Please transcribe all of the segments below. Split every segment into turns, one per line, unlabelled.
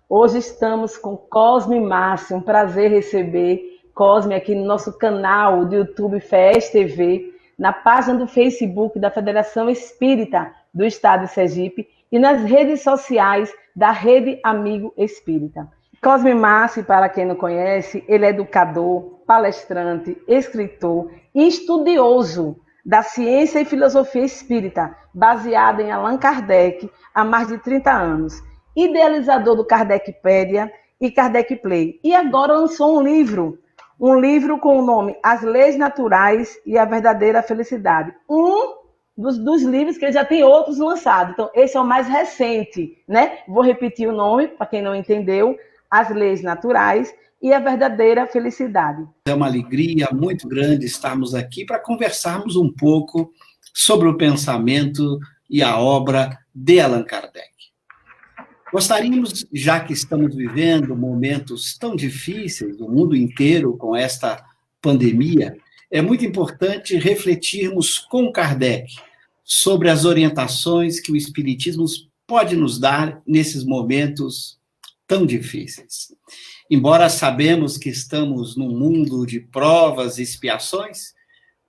Hoje estamos com Cosme Márcio, um prazer receber Cosme aqui no nosso canal do YouTube FES TV, na página do Facebook da Federação Espírita do Estado de Sergipe e nas redes sociais da Rede Amigo Espírita. Cosme Márcio, para quem não conhece, ele é educador, palestrante, escritor e estudioso da ciência e filosofia espírita, baseada em Allan Kardec há mais de 30 anos, idealizador do Kardecpédia e Kardec Play. E agora lançou um livro com o nome As Leis Naturais e a Verdadeira Felicidade. Dos livros que ele já tem outros lançados. Então, esse é o mais recente, né? Vou repetir o nome, para quem não entendeu, As Leis Naturais e a Verdadeira Felicidade.
É uma alegria muito grande estarmos aqui para conversarmos um pouco sobre o pensamento e a obra de Allan Kardec. Gostaríamos, já que estamos vivendo momentos tão difíceis no mundo inteiro com esta pandemia, é muito importante refletirmos com Kardec sobre as orientações que o Espiritismo pode nos dar nesses momentos tão difíceis. Embora sabemos que estamos num mundo de provas e expiações,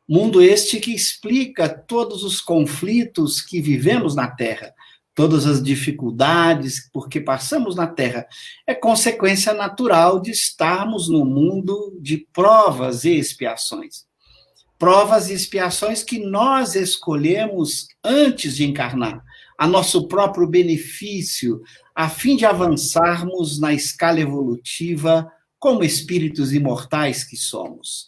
mundo este que explica todos os conflitos que vivemos na Terra, todas as dificuldades porque passamos na Terra, é consequência natural de estarmos no mundo de provas e expiações. Provas e expiações que nós escolhemos antes de encarnar, a nosso próprio benefício, a fim de avançarmos na escala evolutiva como espíritos imortais que somos.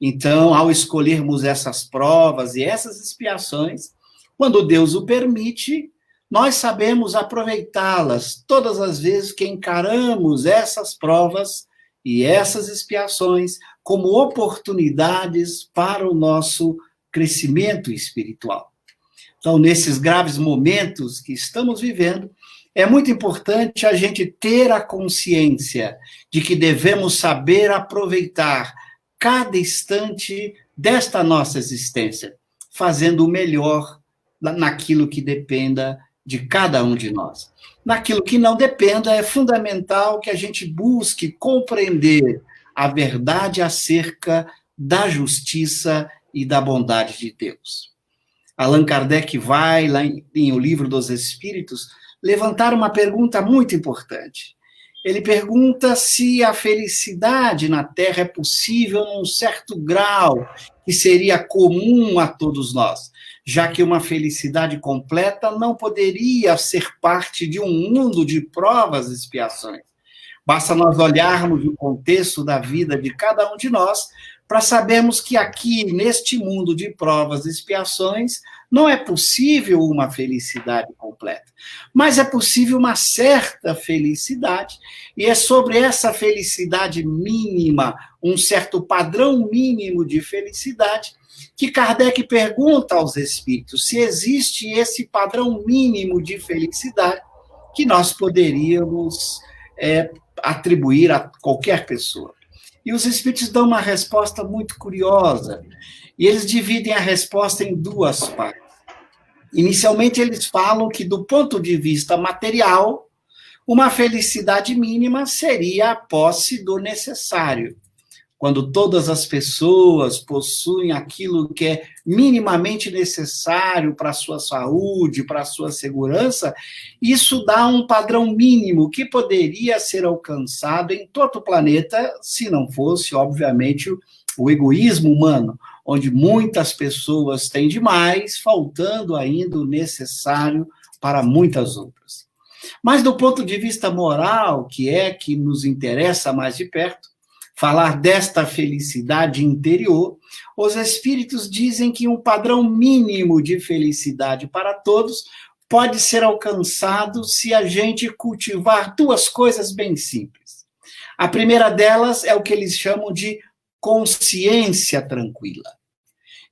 Então, ao escolhermos essas provas e essas expiações, quando Deus o permite, nós sabemos aproveitá-las todas as vezes que encaramos essas provas e essas expiações como oportunidades para o nosso crescimento espiritual. Então, nesses graves momentos que estamos vivendo, é muito importante a gente ter a consciência de que devemos saber aproveitar cada instante desta nossa existência, fazendo o melhor naquilo que dependa de cada um de nós. Naquilo que não dependa, é fundamental que a gente busque compreender a verdade acerca da justiça e da bondade de Deus. Allan Kardec vai, lá em O Livro dos Espíritos, levantar uma pergunta muito importante. Ele pergunta se a felicidade na Terra é possível num certo grau, que seria comum a todos nós, já que uma felicidade completa não poderia ser parte de um mundo de provas e expiações. Basta nós olharmos o contexto da vida de cada um de nós para sabermos que aqui, neste mundo de provas e expiações, não é possível uma felicidade completa, mas é possível uma certa felicidade, e é sobre essa felicidade mínima, um certo padrão mínimo de felicidade, que Kardec pergunta aos espíritos se existe esse padrão mínimo de felicidade que nós poderíamos atribuir a qualquer pessoa. E os espíritos dão uma resposta muito curiosa, e eles dividem a resposta em duas partes. Inicialmente, eles falam que, do ponto de vista material, uma felicidade mínima seria a posse do necessário. Quando todas as pessoas possuem aquilo que é minimamente necessário para a sua saúde, para a sua segurança, isso dá um padrão mínimo que poderia ser alcançado em todo o planeta, se não fosse, obviamente, o egoísmo humano, onde muitas pessoas têm demais, faltando ainda o necessário para muitas outras. Mas do ponto de vista moral, que nos interessa mais de perto, falar desta felicidade interior, os espíritos dizem que um padrão mínimo de felicidade para todos pode ser alcançado se a gente cultivar duas coisas bem simples. A primeira delas é o que eles chamam de consciência tranquila.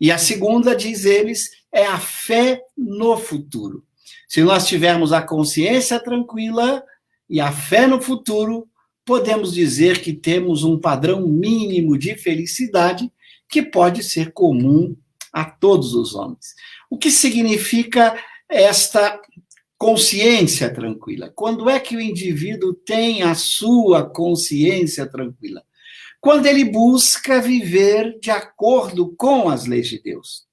E a segunda, diz eles, é a fé no futuro. Se nós tivermos a consciência tranquila e a fé no futuro, podemos dizer que temos um padrão mínimo de felicidade que pode ser comum a todos os homens. O que significa esta consciência tranquila. Quando é que o indivíduo tem a sua consciência tranquila? Quando ele busca viver de acordo com as leis de Deus.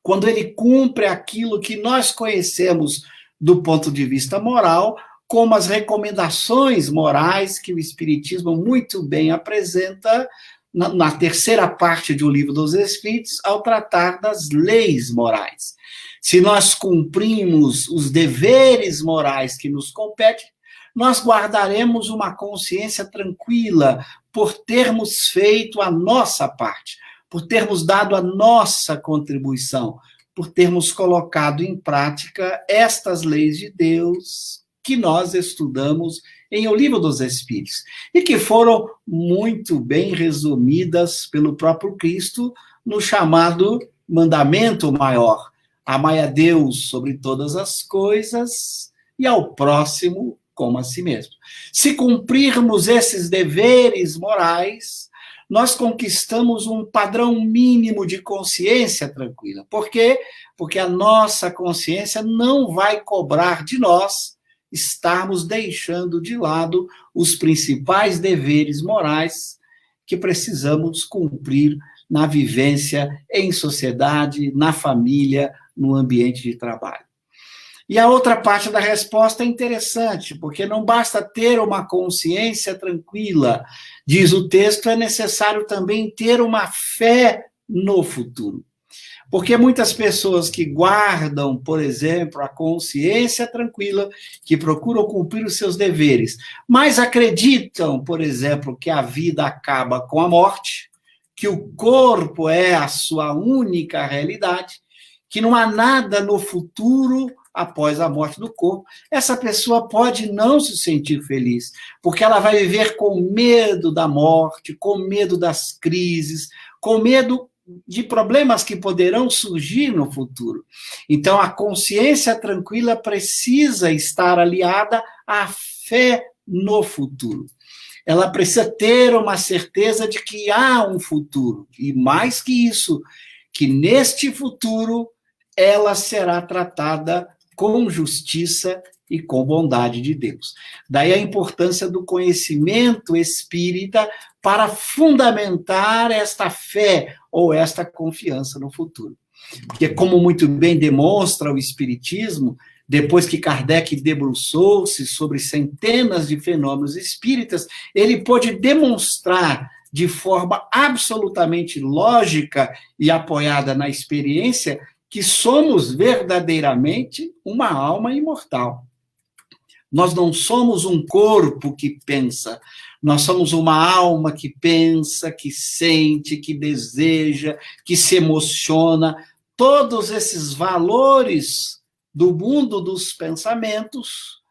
Quando ele cumpre aquilo que nós conhecemos do ponto de vista moral, como as recomendações morais que o Espiritismo muito bem apresenta na terceira parte do Livro dos Espíritos, ao tratar das leis morais. Se nós cumprimos os deveres morais que nos competem, nós guardaremos uma consciência tranquila por termos feito a nossa parte, por termos dado a nossa contribuição, por termos colocado em prática estas leis de Deus que nós estudamos em O Livro dos Espíritos, e que foram muito bem resumidas pelo próprio Cristo no chamado mandamento maior: amai a Deus sobre todas as coisas e ao próximo como a si mesmo. Se cumprirmos esses deveres morais, nós conquistamos um padrão mínimo de consciência tranquila. Por quê? Porque a nossa consciência não vai cobrar de nós estarmos deixando de lado os principais deveres morais que precisamos cumprir na vivência em sociedade, na família, no ambiente de trabalho. E a outra parte da resposta é interessante, porque não basta ter uma consciência tranquila. Diz o texto, é necessário também ter uma fé no futuro. Porque muitas pessoas que guardam, por exemplo, a consciência tranquila, que procuram cumprir os seus deveres, mas acreditam, por exemplo, que a vida acaba com a morte, que o corpo é a sua única realidade, que não há nada no futuro após a morte do corpo, essa pessoa pode não se sentir feliz, porque ela vai viver com medo da morte, com medo das crises, com medo de problemas que poderão surgir no futuro. Então, a consciência tranquila precisa estar aliada à fé no futuro. Ela precisa ter uma certeza de que há um futuro, e mais que isso, que neste futuro ela será tratada com justiça e com bondade de Deus. Daí a importância do conhecimento espírita para fundamentar esta fé ou esta confiança no futuro. Porque, como muito bem demonstra o Espiritismo, depois que Kardec debruçou-se sobre centenas de fenômenos espíritas, ele pôde demonstrar de forma absolutamente lógica e apoiada na experiência que somos verdadeiramente uma alma imortal. Nós não somos um corpo que pensa, nós somos uma alma que pensa, que sente, que deseja, que se emociona. Todos esses valores do mundo dos pensamentos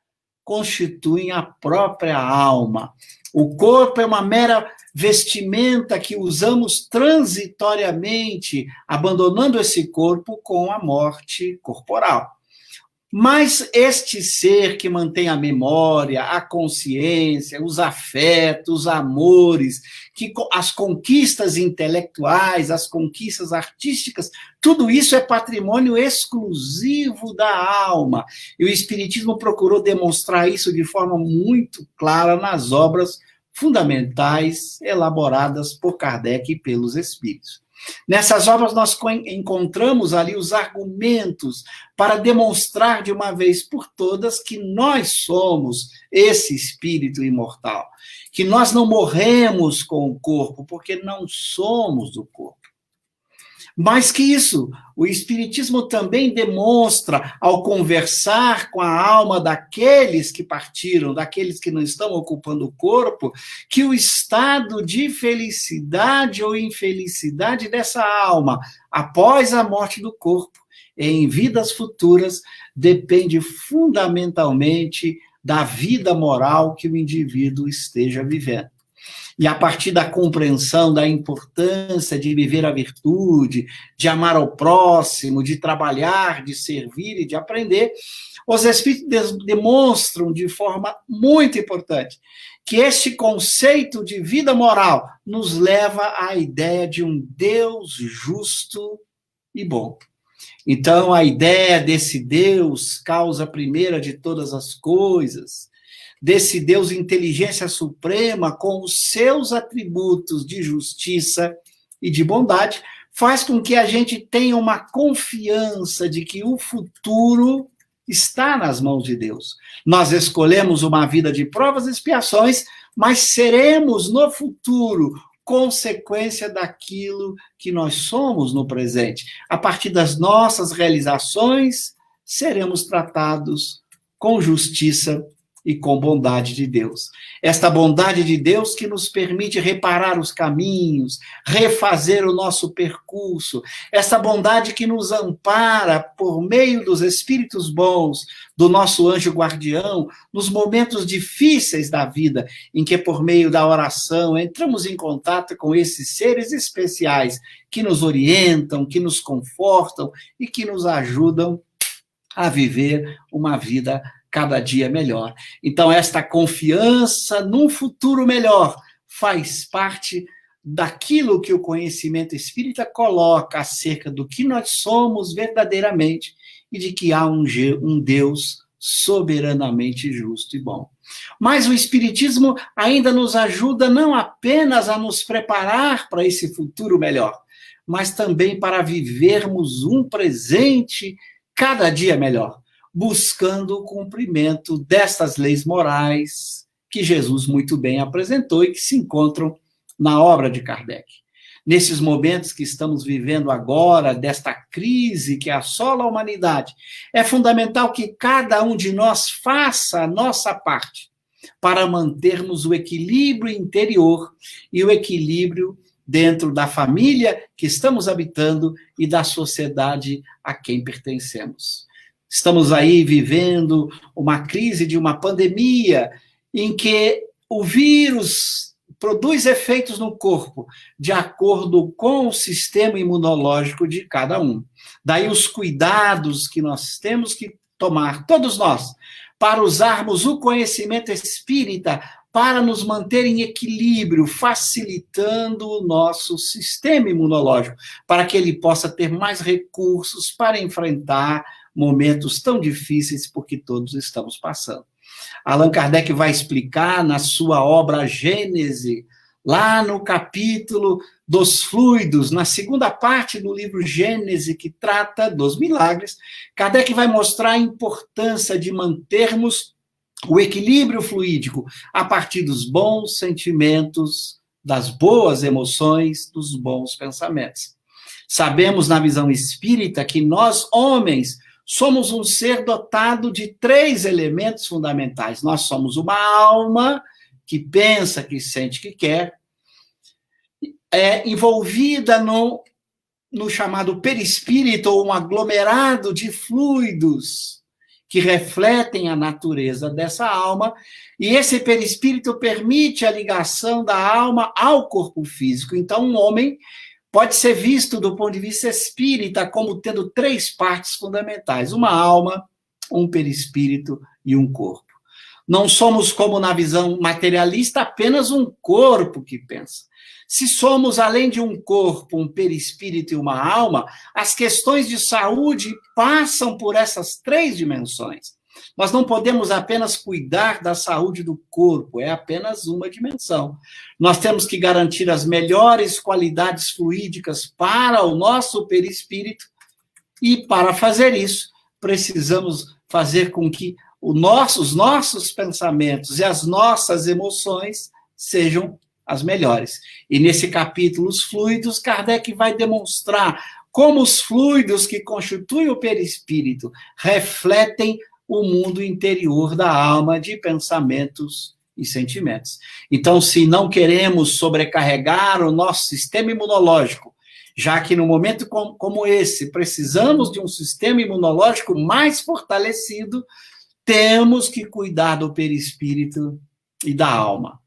constituem a própria alma. O corpo é uma mera vestimenta que usamos transitoriamente, abandonando esse corpo com a morte corporal. Mas este ser que mantém a memória, a consciência, os afetos, os amores, as conquistas intelectuais, as conquistas artísticas, tudo isso é patrimônio exclusivo da alma. E o Espiritismo procurou demonstrar isso de forma muito clara nas obras fundamentais elaboradas por Kardec e pelos Espíritos. Nessas obras nós encontramos ali os argumentos para demonstrar de uma vez por todas que nós somos esse espírito imortal, que nós não morremos com o corpo, porque não somos o corpo. Mais que isso, o Espiritismo também demonstra, ao conversar com a alma daqueles que partiram, daqueles que não estão ocupando o corpo, que o estado de felicidade ou infelicidade dessa alma, após a morte do corpo, em vidas futuras, depende fundamentalmente da vida moral que o indivíduo esteja vivendo. E a partir da compreensão da importância de viver a virtude, de amar ao próximo, de trabalhar, de servir e de aprender, os Espíritos demonstram de forma muito importante que este conceito de vida moral nos leva à ideia de um Deus justo e bom. Então, a ideia desse Deus, causa primeira de todas as coisas, desse Deus inteligência suprema, com os seus atributos de justiça e de bondade, faz com que a gente tenha uma confiança de que o futuro está nas mãos de Deus. Nós escolhemos uma vida de provas e expiações, mas seremos no futuro consequência daquilo que nós somos no presente. A partir das nossas realizações, seremos tratados com justiça e com bondade de Deus. Esta bondade de Deus que nos permite reparar os caminhos, refazer o nosso percurso, esta bondade que nos ampara por meio dos espíritos bons, do nosso anjo guardião, nos momentos difíceis da vida, em que por meio da oração entramos em contato com esses seres especiais que nos orientam, que nos confortam e que nos ajudam a viver uma vida cada dia melhor. Então, esta confiança num futuro melhor faz parte daquilo que o conhecimento espírita coloca acerca do que nós somos verdadeiramente e de que há um Deus soberanamente justo e bom. Mas o Espiritismo ainda nos ajuda não apenas a nos preparar para esse futuro melhor, mas também para vivermos um presente cada dia melhor, buscando o cumprimento destas leis morais que Jesus muito bem apresentou e que se encontram na obra de Kardec. Nesses momentos que estamos vivendo agora, desta crise que assola a humanidade, é fundamental que cada um de nós faça a nossa parte para mantermos o equilíbrio interior e o equilíbrio dentro da família que estamos habitando e da sociedade a quem pertencemos. Estamos aí vivendo uma crise de uma pandemia em que o vírus produz efeitos no corpo de acordo com o sistema imunológico de cada um. Daí os cuidados que nós temos que tomar, todos nós, para usarmos o conhecimento espírita para nos manter em equilíbrio, facilitando o nosso sistema imunológico, para que ele possa ter mais recursos para enfrentar momentos tão difíceis por que todos estamos passando. Allan Kardec vai explicar na sua obra Gênese, lá no capítulo dos fluidos, na segunda parte do livro Gênese, que trata dos milagres, Kardec vai mostrar a importância de mantermos o equilíbrio fluídico a partir dos bons sentimentos, das boas emoções, dos bons pensamentos. Sabemos na visão espírita que nós, homens, somos um ser dotado de 3 elementos fundamentais. Nós somos uma alma que pensa, que sente, que quer, envolvida no chamado perispírito, ou um aglomerado de fluidos que refletem a natureza dessa alma, e esse perispírito permite a ligação da alma ao corpo físico. Então, um homem pode ser visto do ponto de vista espírita como tendo 3 partes fundamentais: uma alma, um perispírito e um corpo. Não somos, como na visão materialista, apenas um corpo que pensa. Se somos, além de um corpo, um perispírito e uma alma, as questões de saúde passam por essas 3 dimensões. Nós não podemos apenas cuidar da saúde do corpo, é apenas uma dimensão. Nós temos que garantir as melhores qualidades fluídicas para o nosso perispírito, e para fazer isso, precisamos fazer com que os nossos pensamentos e as nossas emoções sejam as melhores. E nesse capítulo, os fluidos, Kardec vai demonstrar como os fluidos que constituem o perispírito refletem o mundo interior da alma de pensamentos e sentimentos. Então, se não queremos sobrecarregar o nosso sistema imunológico, já que no momento como esse precisamos de um sistema imunológico mais fortalecido, temos que cuidar do perispírito e da alma.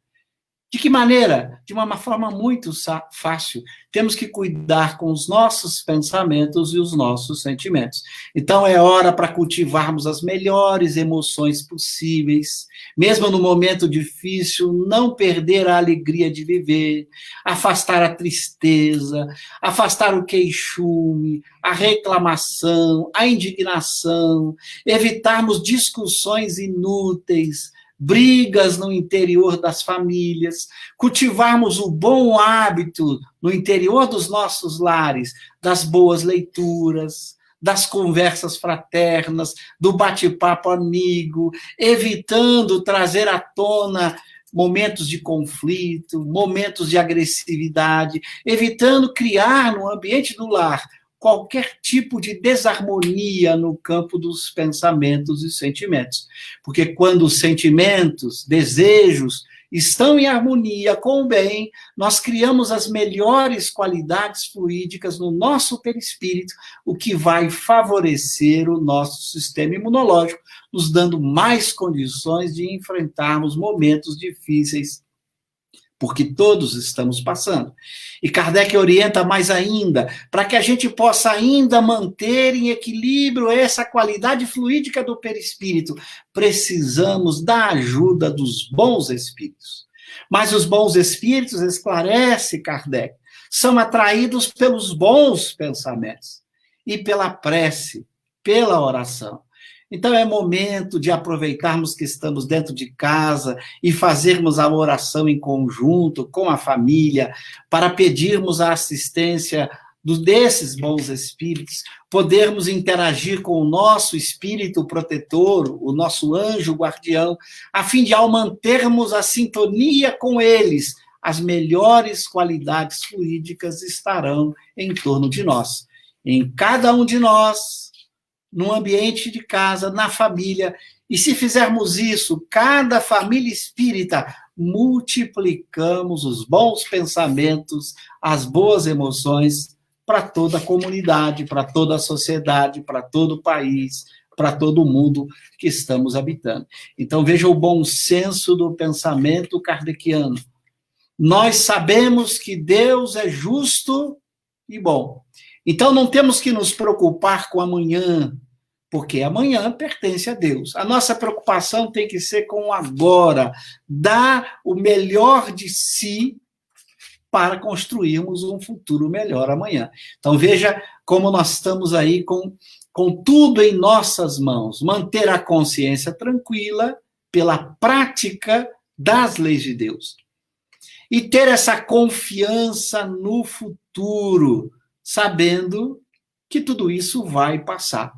De que maneira? De uma forma muito fácil. Temos que cuidar com os nossos pensamentos e os nossos sentimentos. Então, é hora para cultivarmos as melhores emoções possíveis, mesmo no momento difícil, não perder a alegria de viver, afastar a tristeza, afastar o queixume, a reclamação, a indignação, evitarmos discussões inúteis, brigas no interior das famílias, cultivarmos o bom hábito no interior dos nossos lares, das boas leituras, das conversas fraternas, do bate-papo amigo, evitando trazer à tona momentos de conflito, momentos de agressividade, evitando criar no ambiente do lar qualquer tipo de desarmonia no campo dos pensamentos e sentimentos. Porque quando os sentimentos, desejos, estão em harmonia com o bem, nós criamos as melhores qualidades fluídicas no nosso perispírito, o que vai favorecer o nosso sistema imunológico, nos dando mais condições de enfrentarmos momentos difíceis, porque todos estamos passando. E Kardec orienta mais ainda, para que a gente possa ainda manter em equilíbrio essa qualidade fluídica do perispírito, precisamos da ajuda dos bons espíritos. Mas os bons espíritos, esclarece Kardec, são atraídos pelos bons pensamentos e pela prece, pela oração. Então, é momento de aproveitarmos que estamos dentro de casa e fazermos a oração em conjunto com a família, para pedirmos a assistência desses bons espíritos, podermos interagir com o nosso espírito protetor, o nosso anjo guardião, a fim de, ao mantermos a sintonia com eles, as melhores qualidades fluídicas estarão em torno de nós. Em cada um de nós, no ambiente de casa, na família, e se fizermos isso, cada família espírita, multiplicamos os bons pensamentos, as boas emoções para toda a comunidade, para toda a sociedade, para todo o país, para todo o mundo que estamos habitando. Então, veja o bom senso do pensamento kardeciano. Nós sabemos que Deus é justo e bom. Então, não temos que nos preocupar com amanhã, porque amanhã pertence a Deus. A nossa preocupação tem que ser com o agora, dar o melhor de si para construirmos um futuro melhor amanhã. Então, veja como nós estamos aí com tudo em nossas mãos. Manter a consciência tranquila pela prática das leis de Deus. E ter essa confiança no futuro, sabendo que tudo isso vai passar.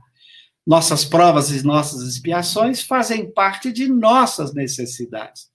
Nossas provas e nossas expiações fazem parte de nossas necessidades.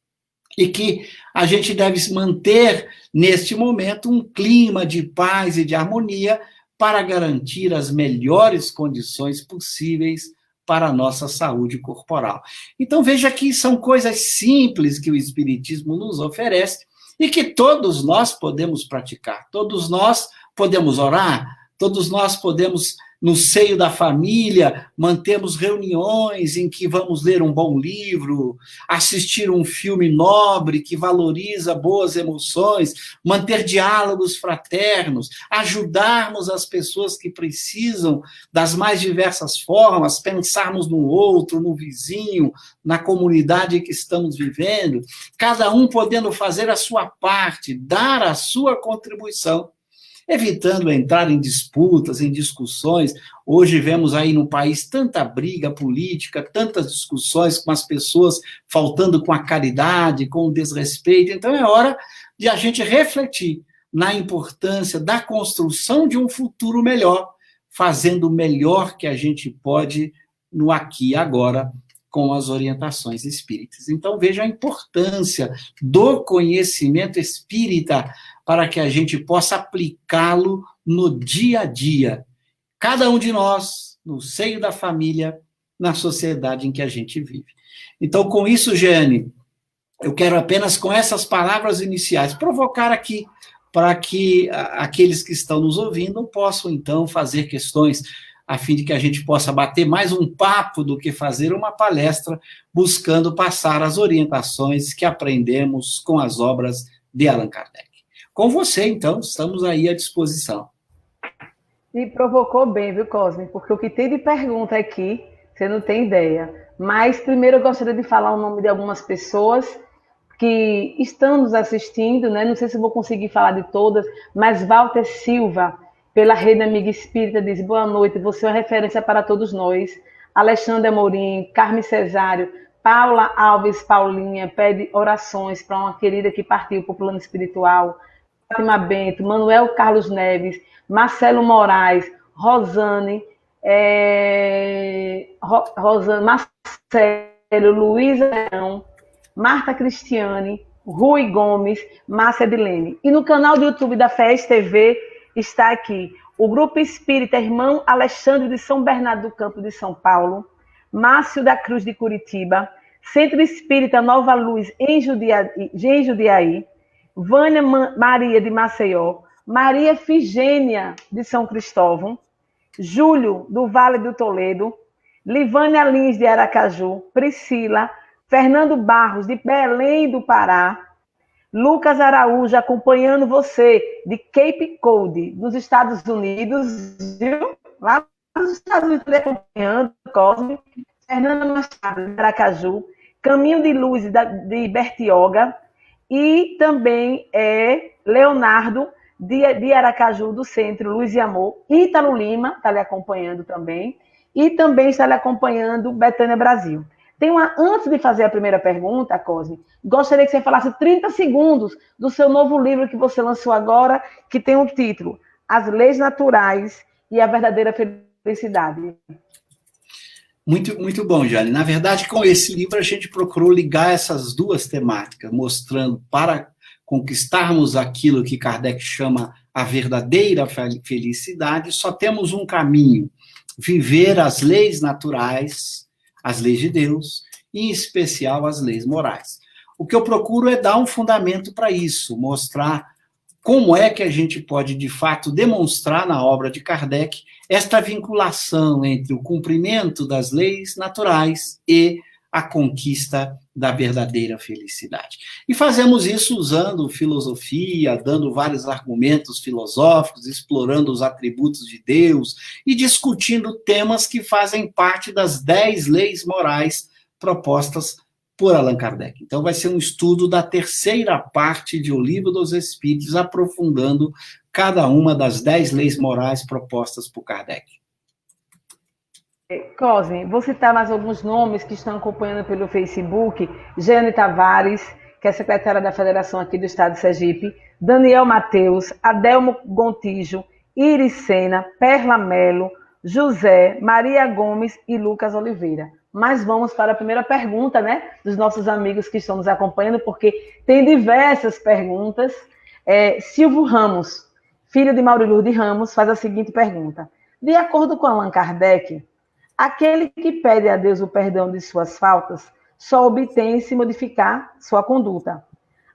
E que a gente deve manter, neste momento, um clima de paz e de harmonia para garantir as melhores condições possíveis para a nossa saúde corporal. Então, veja que são coisas simples que o Espiritismo nos oferece e que todos nós podemos praticar. Todos nós podemos orar, todos nós podemos, no seio da família, mantermos reuniões em que vamos ler um bom livro, assistir um filme nobre que valoriza boas emoções, manter diálogos fraternos, ajudarmos as pessoas que precisam das mais diversas formas, pensarmos no outro, no vizinho, na comunidade que estamos vivendo, cada um podendo fazer a sua parte, dar a sua contribuição, evitando entrar em disputas, em discussões. Hoje vemos aí no país tanta briga política, tantas discussões com as pessoas faltando com a caridade, com o desrespeito. Então é hora de a gente refletir na importância da construção de um futuro melhor, fazendo o melhor que a gente pode no aqui e agora, com as orientações espíritas. Então veja a importância do conhecimento espírita para que a gente possa aplicá-lo no dia a dia. Cada um de nós, no seio da família, na sociedade em que a gente vive. Então, com isso, Jeane, eu quero apenas, com essas palavras iniciais, provocar aqui para que aqueles que estão nos ouvindo possam, então, fazer questões a fim de que a gente possa bater mais um papo do que fazer uma palestra, buscando passar as orientações que aprendemos com as obras de Allan Kardec. Com você, então, estamos aí à disposição.
E provocou bem, viu, Cosme? Porque o que tem de pergunta aqui, você não tem ideia. Mas primeiro eu gostaria de falar o nome de algumas pessoas que estão nos assistindo, né? Não sei se vou conseguir falar de todas, mas Walter Silva, pela Rede Amiga Espírita, diz: boa noite, você é uma referência para todos nós. Alexandre Amorim, Carmen Cesário, Paula Alves Paulinha, pede orações para uma querida que partiu para o plano espiritual. Fátima Bento, Manuel Carlos Neves, Marcelo Moraes, Rosane, Marcelo, Luísa Leão, Marta Cristiane, Rui Gomes, Márcia Edilene. E no canal do YouTube da FES TV está aqui o Grupo Espírita Irmão Alexandre de São Bernardo do Campo de São Paulo, Márcio da Cruz de Curitiba, Centro Espírita Nova Luz em Jundiaí, Vânia Maria de Maceió, Maria Figênia de São Cristóvão, Júlio do Vale do Toledo, Livânia Lins de Aracaju, Priscila, Fernando Barros de Belém do Pará, Lucas Araújo acompanhando você de Cape Cod, dos Estados Unidos, viu? Lá nos Estados Unidos acompanhando, Cosme, Fernanda Machado de Aracaju, Caminho de Luz de Bertioga, e também Leonardo de Aracaju, do Centro Luz e Amor. Ítalo Lima está lhe acompanhando também. E também está lhe acompanhando Betânia Brasil. Antes de fazer a primeira pergunta, Cosme, gostaria que você falasse 30 segundos do seu novo livro que você lançou agora, que tem o título As Leis Naturais e a Verdadeira Felicidade.
Muito, muito bom, Jane. Na verdade, com esse livro, a gente procurou ligar essas duas temáticas, mostrando para conquistarmos aquilo que Kardec chama a verdadeira felicidade, só temos um caminho: viver as leis naturais, as leis de Deus, e em especial as leis morais. O que eu procuro é dar um fundamento para isso, mostrar como é que a gente pode, de fato, demonstrar na obra de Kardec esta vinculação entre o cumprimento das leis naturais e a conquista da verdadeira felicidade. E fazemos isso usando filosofia, dando vários argumentos filosóficos, explorando os atributos de Deus e discutindo temas que fazem parte das 10 leis morais propostas por Allan Kardec. Então vai ser um estudo da terceira parte de O Livro dos Espíritos, aprofundando cada uma das 10 leis morais propostas por Kardec.
Cosme, vou citar mais alguns nomes que estão acompanhando pelo Facebook. Jeane Tavares, que é secretária da Federação aqui do Estado de Sergipe, Daniel Mateus, Adelmo Gontijo, Iris Sena, Perla Melo, José, Maria Gomes e Lucas Oliveira. Mas vamos para a primeira pergunta, né, dos nossos amigos que estão nos acompanhando, porque tem diversas perguntas. Silvio Ramos, filho de Maurilurde Ramos, faz a seguinte pergunta. De acordo com Allan Kardec, aquele que pede a Deus o perdão de suas faltas só obtém se modificar sua conduta.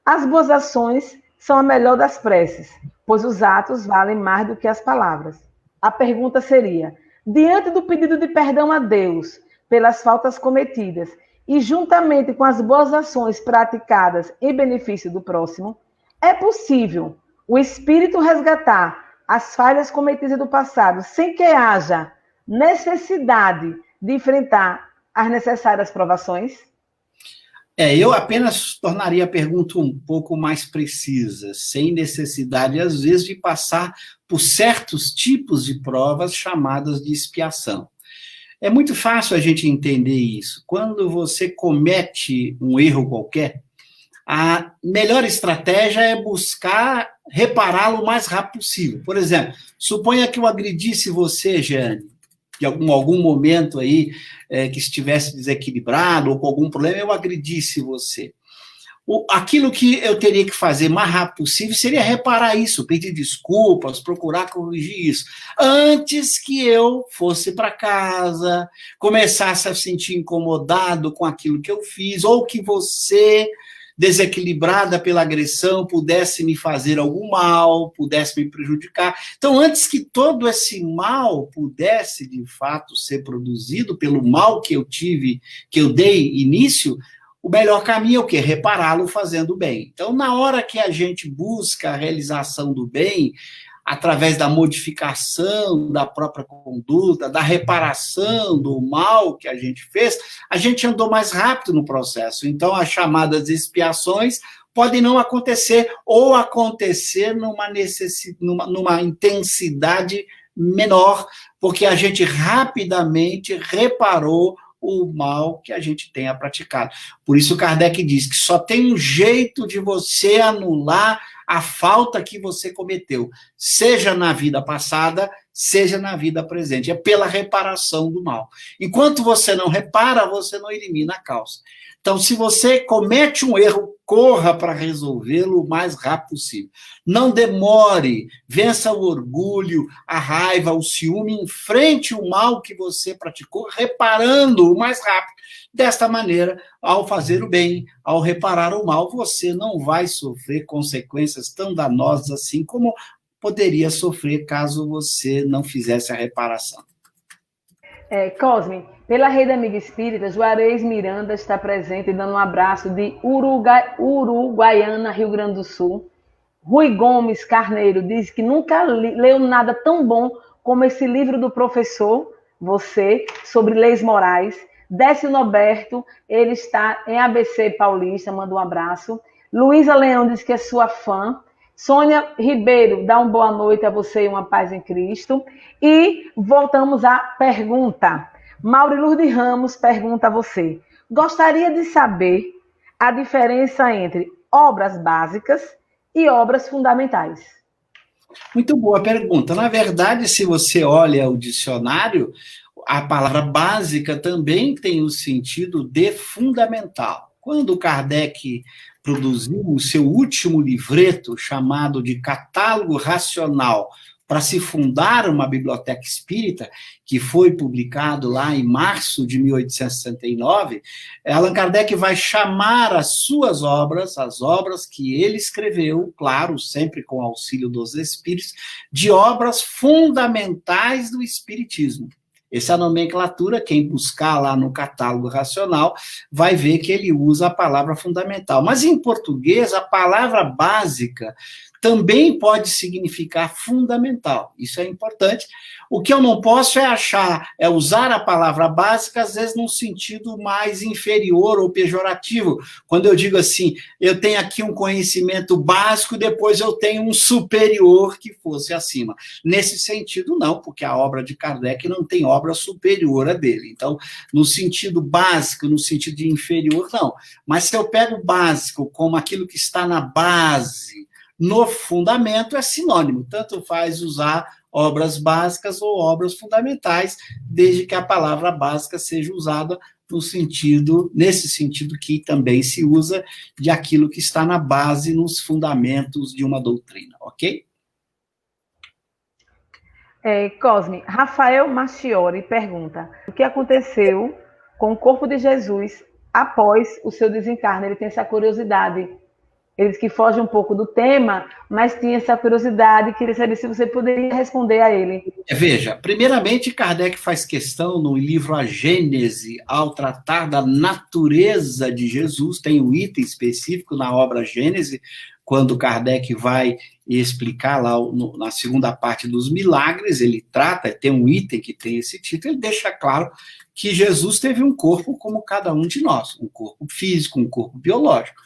As boas ações são a melhor das preces, pois os atos valem mais do que as palavras. A pergunta seria: diante do pedido de perdão a Deus pelas faltas cometidas e juntamente com as boas ações praticadas em benefício do próximo, é possível o espírito resgatar as falhas cometidas do passado sem que haja necessidade de enfrentar as necessárias provações?
Eu apenas tornaria a pergunta um pouco mais precisa, sem necessidade, às vezes, de passar por certos tipos de provas chamadas de expiação. É muito fácil a gente entender isso. Quando você comete um erro qualquer, a melhor estratégia é buscar repará-lo o mais rápido possível. Por exemplo, suponha que eu agredisse você, Jeane, de algum momento aí que estivesse desequilibrado ou com algum problema, eu agredisse você. Aquilo que eu teria que fazer mais rápido possível seria reparar isso, pedir desculpas, procurar corrigir isso, antes que eu fosse para casa, começasse a se sentir incomodado com aquilo que eu fiz, ou que você, desequilibrada pela agressão, pudesse me fazer algum mal, pudesse me prejudicar. Então, antes que todo esse mal pudesse, de fato, ser produzido pelo mal que eu tive, que eu dei início, o melhor caminho é o quê? Repará-lo fazendo bem. Então, na hora que a gente busca a realização do bem, através da modificação da própria conduta, da reparação do mal que a gente fez, a gente andou mais rápido no processo. Então, as chamadas expiações podem não acontecer, ou acontecer numa intensidade menor, porque a gente rapidamente reparou o mal que a gente tenha praticado. Por isso Kardec diz que só tem um jeito de você anular a falta que você cometeu, seja na vida passada, seja na vida presente. É pela reparação do mal. Enquanto você não repara, você não elimina a causa. Então, se você comete um erro, corra para resolvê-lo o mais rápido possível. Não demore, vença o orgulho, a raiva, o ciúme, enfrente o mal que você praticou, reparando o mais rápido. Desta maneira, ao fazer o bem, ao reparar o mal, você não vai sofrer consequências tão danosas assim como poderia sofrer caso você não fizesse a reparação.
Cosme, pela Rede Amiga Espírita, Juarez Miranda está presente e dando um abraço de Uruguaiana, Rio Grande do Sul. Rui Gomes Carneiro diz que nunca leu nada tão bom como esse livro do professor, você, sobre leis morais. Décio Noberto, ele está em ABC Paulista, manda um abraço. Luísa Leão diz que é sua fã. Sônia Ribeiro, dá uma boa noite a você e uma paz em Cristo. E voltamos à pergunta. Mauri Lourdes Ramos pergunta a você: gostaria de saber a diferença entre obras básicas e obras fundamentais?
Muito boa pergunta. Na verdade, se você olha o dicionário, a palavra básica também tem o sentido de fundamental. Quando Kardec produziu o seu último livreto, chamado de Catálogo Racional, para se fundar uma biblioteca espírita, que foi publicado lá em março de 1869, Allan Kardec vai chamar as suas obras, as obras que ele escreveu, claro, sempre com auxílio dos espíritos, de obras fundamentais do espiritismo. Essa nomenclatura, quem buscar lá no Catálogo Racional, vai ver que ele usa a palavra fundamental. Mas em português, a palavra básica também pode significar fundamental. Isso é importante. O que eu não posso é usar a palavra básica, às vezes, num sentido mais inferior ou pejorativo. Quando eu digo assim, eu tenho aqui um conhecimento básico, depois eu tenho um superior que fosse acima. Nesse sentido, não, porque a obra de Kardec não tem obra superior a dele. Então, no sentido básico, no sentido de inferior, não. Mas se eu pego o básico como aquilo que está na base, no fundamento, é sinônimo. Tanto faz usar obras básicas ou obras fundamentais, desde que a palavra básica seja usada nesse sentido que também se usa de aquilo que está na base, nos fundamentos de uma doutrina, ok?
Cosme, Rafael Machiori pergunta: o que aconteceu com o corpo de Jesus após o seu desencarne? Ele tem essa curiosidade. Ele diz que foge um pouco do tema, mas tinha essa curiosidade, queria saber se você poderia responder a ele.
Veja, primeiramente, Kardec faz questão no livro A Gênese, ao tratar da natureza de Jesus, tem um item específico na obra Gênese, quando Kardec vai explicar lá na segunda parte dos milagres, ele trata, tem um item que tem esse título, ele deixa claro que Jesus teve um corpo como cada um de nós, um corpo físico, um corpo biológico.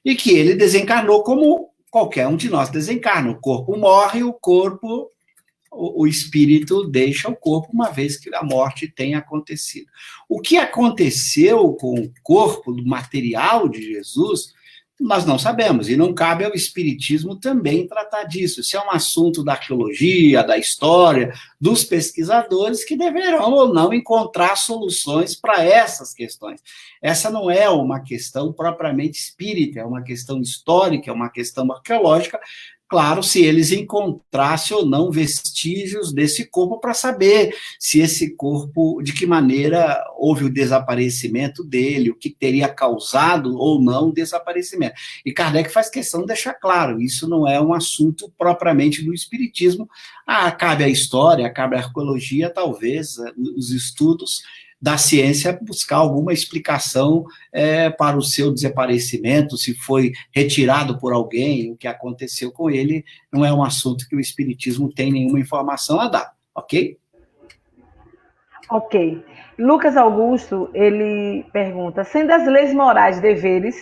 E que ele desencarnou como qualquer um de nós desencarna. O corpo morre, o espírito deixa o corpo, uma vez que a morte tenha acontecido. O que aconteceu com o corpo do material de Jesus, nós não sabemos, e não cabe ao espiritismo também tratar disso. Isso é um assunto da arqueologia, da história, dos pesquisadores que deverão ou não encontrar soluções para essas questões. Essa não é uma questão propriamente espírita, é uma questão histórica, é uma questão arqueológica Claro, se eles encontrassem ou não vestígios desse corpo para saber se esse corpo, de que maneira houve o desaparecimento dele, o que teria causado ou não o desaparecimento. E Kardec faz questão de deixar claro, isso não é um assunto propriamente do espiritismo. Cabe à história, cabe à arqueologia, talvez, os estudos da ciência buscar alguma explicação para o seu desaparecimento, se foi retirado por alguém, o que aconteceu com ele, não é um assunto que o espiritismo tem nenhuma informação a dar, ok?
Ok. Lucas Augusto, ele pergunta, sendo as leis morais deveres,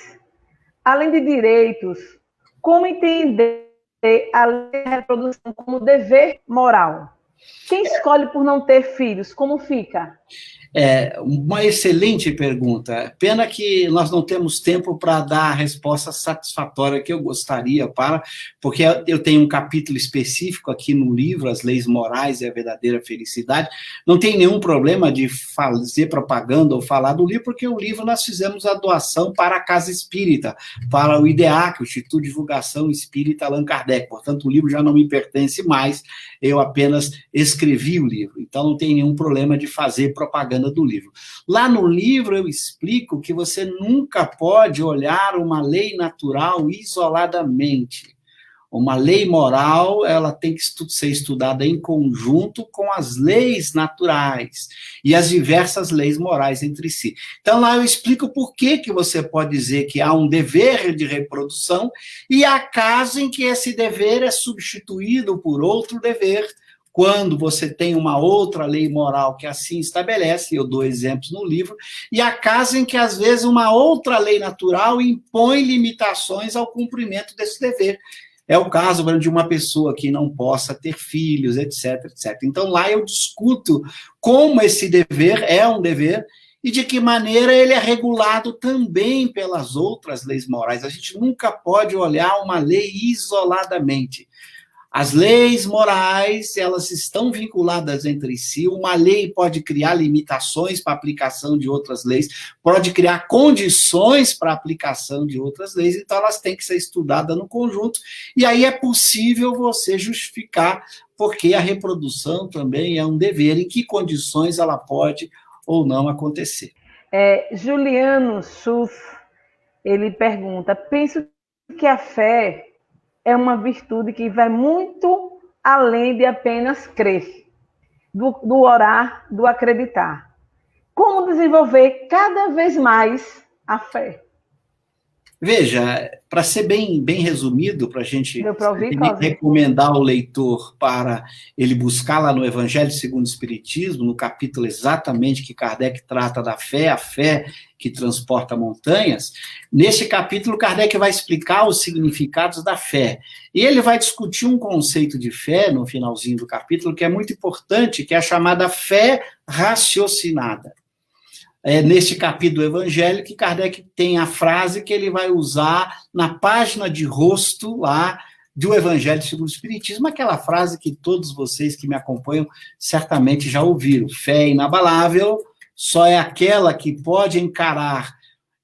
além de direitos, como entender a lei de reprodução como dever moral? Quem escolhe por não ter filhos, como fica?
Uma excelente pergunta. Pena que nós não temos tempo para dar a resposta satisfatória que eu gostaria porque eu tenho um capítulo específico aqui no livro, As Leis Morais e a Verdadeira Felicidade. Não tem nenhum problema de fazer propaganda ou falar do livro, porque o livro nós fizemos a doação para a Casa Espírita, para o IDEAC, o Instituto de Divulgação Espírita Allan Kardec. Portanto, o livro já não me pertence mais, eu apenas escrevi o livro. Então, não tem nenhum problema de fazer propaganda do livro. Lá no livro eu explico que você nunca pode olhar uma lei natural isoladamente. Uma lei moral, ela tem que ser estudada em conjunto com as leis naturais e as diversas leis morais entre si. Então, lá eu explico por que você pode dizer que há um dever de reprodução e há casos em que esse dever é substituído por outro dever, quando você tem uma outra lei moral que assim estabelece, eu dou exemplos no livro, e há casos em que, às vezes, uma outra lei natural impõe limitações ao cumprimento desse dever. É o caso de uma pessoa que não possa ter filhos, etc, etc. Então, lá eu discuto como esse dever é um dever e de que maneira ele é regulado também pelas outras leis morais. A gente nunca pode olhar uma lei isoladamente. As leis morais, elas estão vinculadas entre si. Uma lei pode criar limitações para a aplicação de outras leis, pode criar condições para a aplicação de outras leis, então elas têm que ser estudadas no conjunto, e aí é possível você justificar porque a reprodução também é um dever, em que condições ela pode ou não acontecer.
Juliano Schuss, ele pergunta, penso que a fé é uma virtude que vai muito além de apenas crer, do orar, do acreditar. Como desenvolver cada vez mais a fé?
Veja, para ser bem resumido, para a gente recomendar ao leitor para ele buscar lá no Evangelho segundo o Espiritismo, no capítulo exatamente que Kardec trata da fé, a fé que transporta montanhas, nesse capítulo Kardec vai explicar os significados da fé. E ele vai discutir um conceito de fé, no finalzinho do capítulo, que é muito importante, que é a chamada fé raciocinada. Neste capítulo do Evangelho, que Kardec tem a frase que ele vai usar na página de rosto lá do Evangelho segundo o Espiritismo, aquela frase que todos vocês que me acompanham certamente já ouviram. Fé inabalável só é aquela que pode encarar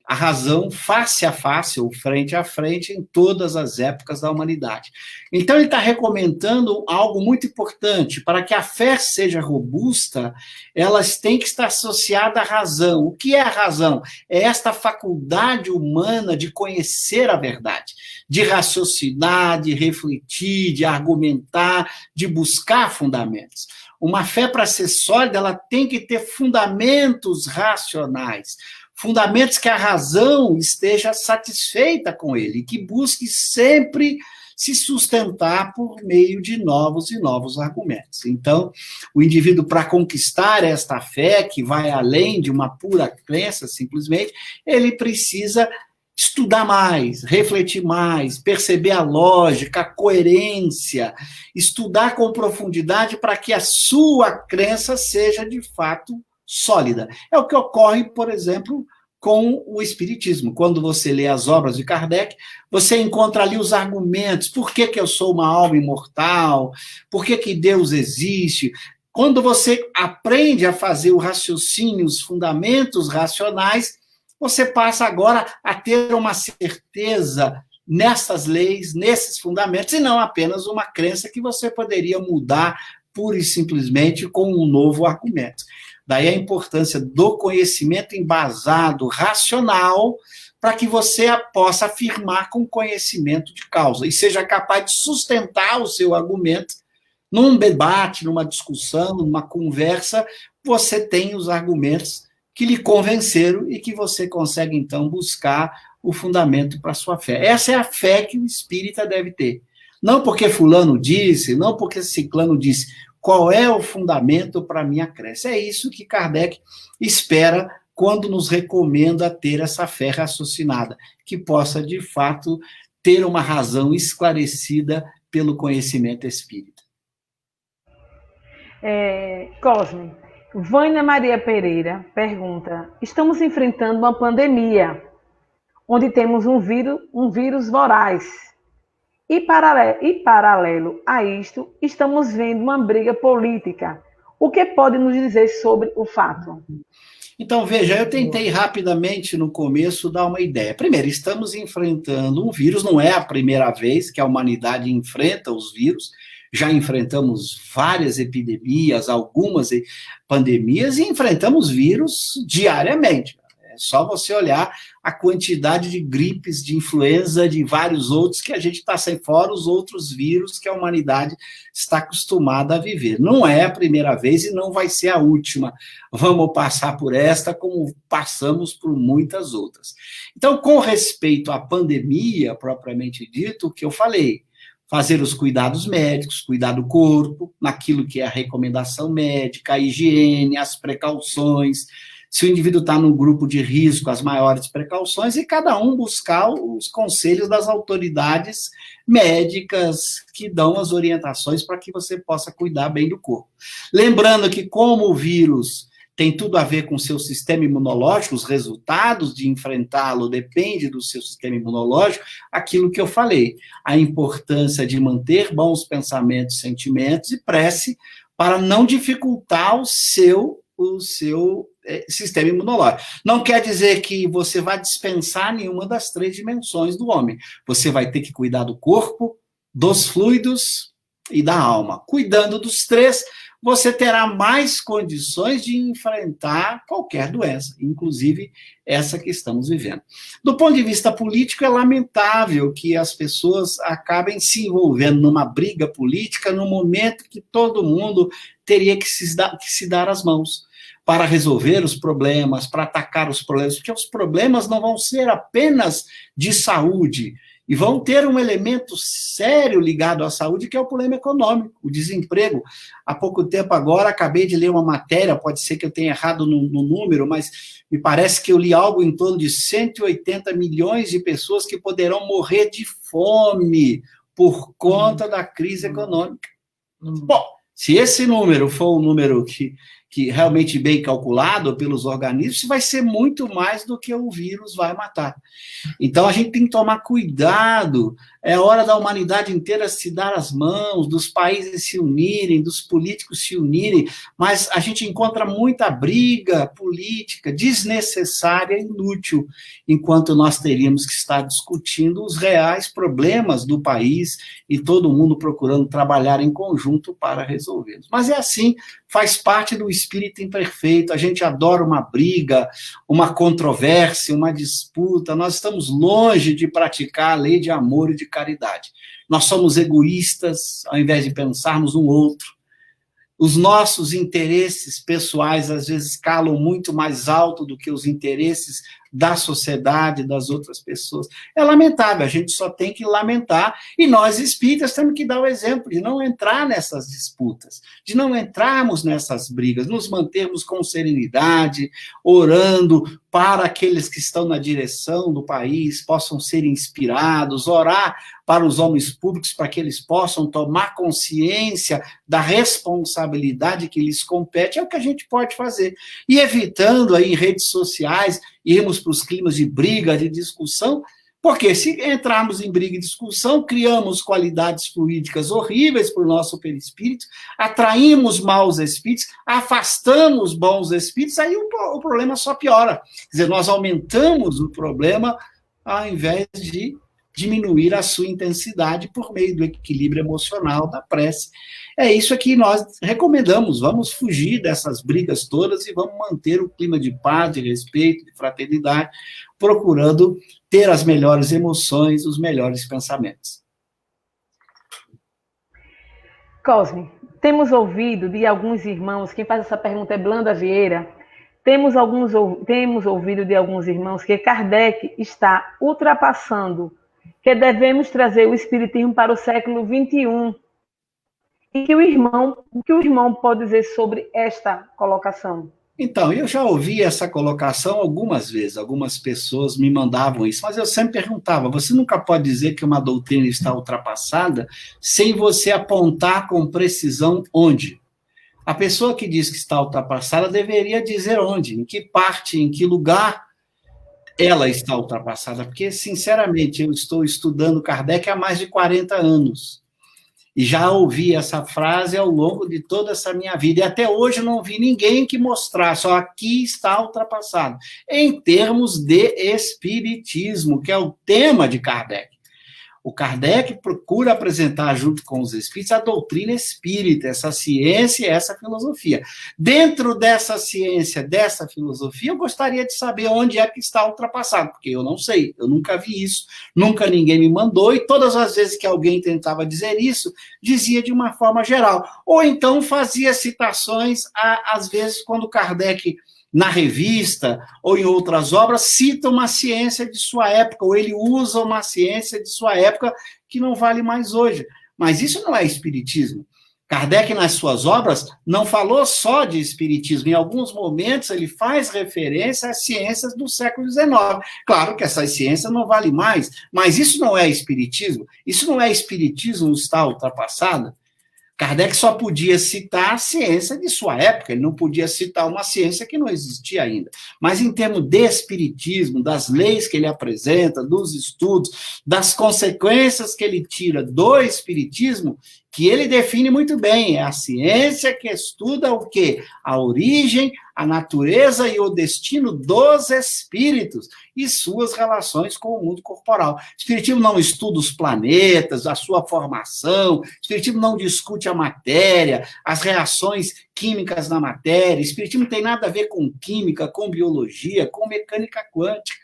a razão face a face ou frente a frente em todas as épocas da humanidade. Então, ele está recomendando algo muito importante. Para que a fé seja robusta, elas têm que estar associadas à razão. O que é a razão? É esta faculdade humana de conhecer a verdade, de raciocinar, de refletir, de argumentar, de buscar fundamentos. Uma fé, para ser sólida, ela tem que ter fundamentos racionais, fundamentos que a razão esteja satisfeita com ele, que busque sempre se sustentar por meio de novos e novos argumentos. Então, o indivíduo, para conquistar esta fé, que vai além de uma pura crença, simplesmente, ele precisa estudar mais, refletir mais, perceber a lógica, a coerência, estudar com profundidade para que a sua crença seja, de fato, sólida. É o que ocorre, por exemplo, com o Espiritismo. Quando você lê as obras de Kardec, você encontra ali os argumentos. Por que eu sou uma alma imortal? Por que Deus existe? Quando você aprende a fazer o raciocínio, os fundamentos racionais, você passa agora a ter uma certeza nessas leis, nesses fundamentos, e não apenas uma crença que você poderia mudar pura e simplesmente com um novo argumento. Daí a importância do conhecimento embasado, racional, para que você possa afirmar com conhecimento de causa e seja capaz de sustentar o seu argumento num debate, numa discussão, numa conversa. Você tem os argumentos que lhe convenceram e que você consegue, então, buscar o fundamento para a sua fé. Essa é a fé que o espírita deve ter. Não porque fulano disse, não porque ciclano disse. Qual é o fundamento para a minha crença? É isso que Kardec espera quando nos recomenda ter essa fé raciocinada, que possa, de fato, ter uma razão esclarecida pelo conhecimento espírita.
Cosme, Vânia Maria Pereira pergunta: estamos enfrentando uma pandemia, onde temos um vírus voraz. E paralelo a isto, estamos vendo uma briga política. O que pode nos dizer sobre o fato?
Então, veja, eu tentei rapidamente no começo dar uma ideia. Primeiro, estamos enfrentando um vírus, não é a primeira vez que a humanidade enfrenta os vírus, já enfrentamos várias epidemias, algumas pandemias, e enfrentamos vírus diariamente. É só você olhar a quantidade de gripes, de influenza, de vários outros que a gente está sem, fora os outros vírus que a humanidade está acostumada a viver. Não é a primeira vez e não vai ser a última. Vamos passar por esta como passamos por muitas outras. Então, com respeito à pandemia, propriamente dito, o que eu falei, fazer os cuidados médicos, cuidar do corpo, naquilo que é a recomendação médica, a higiene, as precauções. Se o indivíduo está num grupo de risco, as maiores precauções, e cada um buscar os conselhos das autoridades médicas que dão as orientações para que você possa cuidar bem do corpo. Lembrando que, como o vírus tem tudo a ver com o seu sistema imunológico, os resultados de enfrentá-lo dependem do seu sistema imunológico, aquilo que eu falei, a importância de manter bons pensamentos, sentimentos e prece para não dificultar o seu sistema imunológico. Não quer dizer que você vai dispensar nenhuma das 3 dimensões do homem. Você vai ter que cuidar do corpo, dos fluidos e da alma. Cuidando dos 3, você terá mais condições de enfrentar qualquer doença, inclusive essa que estamos vivendo. Do ponto de vista político, é lamentável que as pessoas acabem se envolvendo numa briga política no momento que todo mundo teria que se dar as mãos para resolver os problemas, para atacar os problemas, porque os problemas não vão ser apenas de saúde, e vão ter um elemento sério ligado à saúde, que é o problema econômico, o desemprego. Há pouco tempo agora, acabei de ler uma matéria, pode ser que eu tenha errado no número, mas me parece que eu li algo em torno de 180 milhões de pessoas que poderão morrer de fome por conta da crise econômica. Bom, se esse número for um número que realmente bem calculado pelos organismos, vai ser muito mais do que o vírus vai matar. Então, a gente tem que tomar cuidado. É hora da humanidade inteira se dar as mãos, dos países se unirem, dos políticos se unirem, mas a gente encontra muita briga política desnecessária e inútil, enquanto nós teríamos que estar discutindo os reais problemas do país e todo mundo procurando trabalhar em conjunto para resolvê-los. Mas é assim, faz parte do espírito imperfeito, a gente adora uma briga, uma controvérsia, uma disputa, nós estamos longe de praticar a lei de amor e de caridade. Nós somos egoístas, ao invés de pensarmos um outro. Os nossos interesses pessoais, às vezes, calam muito mais alto do que os interesses da sociedade, das outras pessoas. É lamentável, a gente só tem que lamentar, e nós, espíritas, temos que dar o exemplo de não entrar nessas disputas, de não entrarmos nessas brigas, nos mantermos com serenidade, orando para aqueles que estão na direção do país, possam ser inspirados, orar para os homens públicos, para que eles possam tomar consciência da responsabilidade que lhes compete, é o que a gente pode fazer. E evitando aí em redes sociais, irmos para os climas de briga, de discussão, porque se entrarmos em briga e discussão, criamos qualidades fluídicas horríveis para o nosso perispírito, atraímos maus espíritos, afastamos bons espíritos, aí o problema só piora. Quer dizer, nós aumentamos o problema ao invés de diminuir a sua intensidade por meio do equilíbrio emocional da prece. É isso que nós recomendamos, vamos fugir dessas brigas todas e vamos manter o clima de paz, de respeito, de fraternidade, procurando ter as melhores emoções, os melhores pensamentos.
Cosme, temos ouvido de alguns irmãos, quem faz essa pergunta é Blanda Vieira, temos ouvido de alguns irmãos que Kardec está ultrapassando, que devemos trazer o Espiritismo para o século XXI. E o que o irmão pode dizer sobre esta colocação?
Então, eu já ouvi essa colocação algumas vezes, algumas pessoas me mandavam isso, mas eu sempre perguntava, você nunca pode dizer que uma doutrina está ultrapassada sem você apontar com precisão onde? A pessoa que diz que está ultrapassada deveria dizer onde, em que parte, em que lugar ela está ultrapassada, porque, sinceramente, eu estou estudando Kardec há mais de 40 anos. E já ouvi essa frase ao longo de toda essa minha vida. E até hoje não vi ninguém que mostrasse, só aqui está ultrapassado. Em termos de espiritismo, que é o tema de Kardec. O Kardec procura apresentar, junto com os espíritos, a doutrina espírita, essa ciência e essa filosofia. Dentro dessa ciência, dessa filosofia, eu gostaria de saber onde é que está ultrapassado, porque eu não sei, eu nunca vi isso, nunca ninguém me mandou, e todas as vezes que alguém tentava dizer isso, dizia de uma forma geral. Ou então fazia citações, às vezes, quando Kardec, na revista ou em outras obras, cita uma ciência de sua época, ou ele usa uma ciência de sua época que não vale mais hoje. Mas isso não é espiritismo. Kardec, nas suas obras, não falou só de espiritismo. Em alguns momentos, ele faz referência às ciências do século XIX. Claro que essas ciências não valem mais, mas isso não é espiritismo. Isso não é espiritismo, está ultrapassado. Kardec só podia citar a ciência de sua época, ele não podia citar uma ciência que não existia ainda. Mas em termos de espiritismo, das leis que ele apresenta, dos estudos, das consequências que ele tira do espiritismo, que ele define muito bem, é a ciência que estuda o quê? A origem, a natureza e o destino dos espíritos e suas relações com o mundo corporal. O espiritismo não estuda os planetas, a sua formação, o espiritismo não discute a matéria, as reações químicas na matéria, o espiritismo não tem nada a ver com química, com biologia, com mecânica quântica.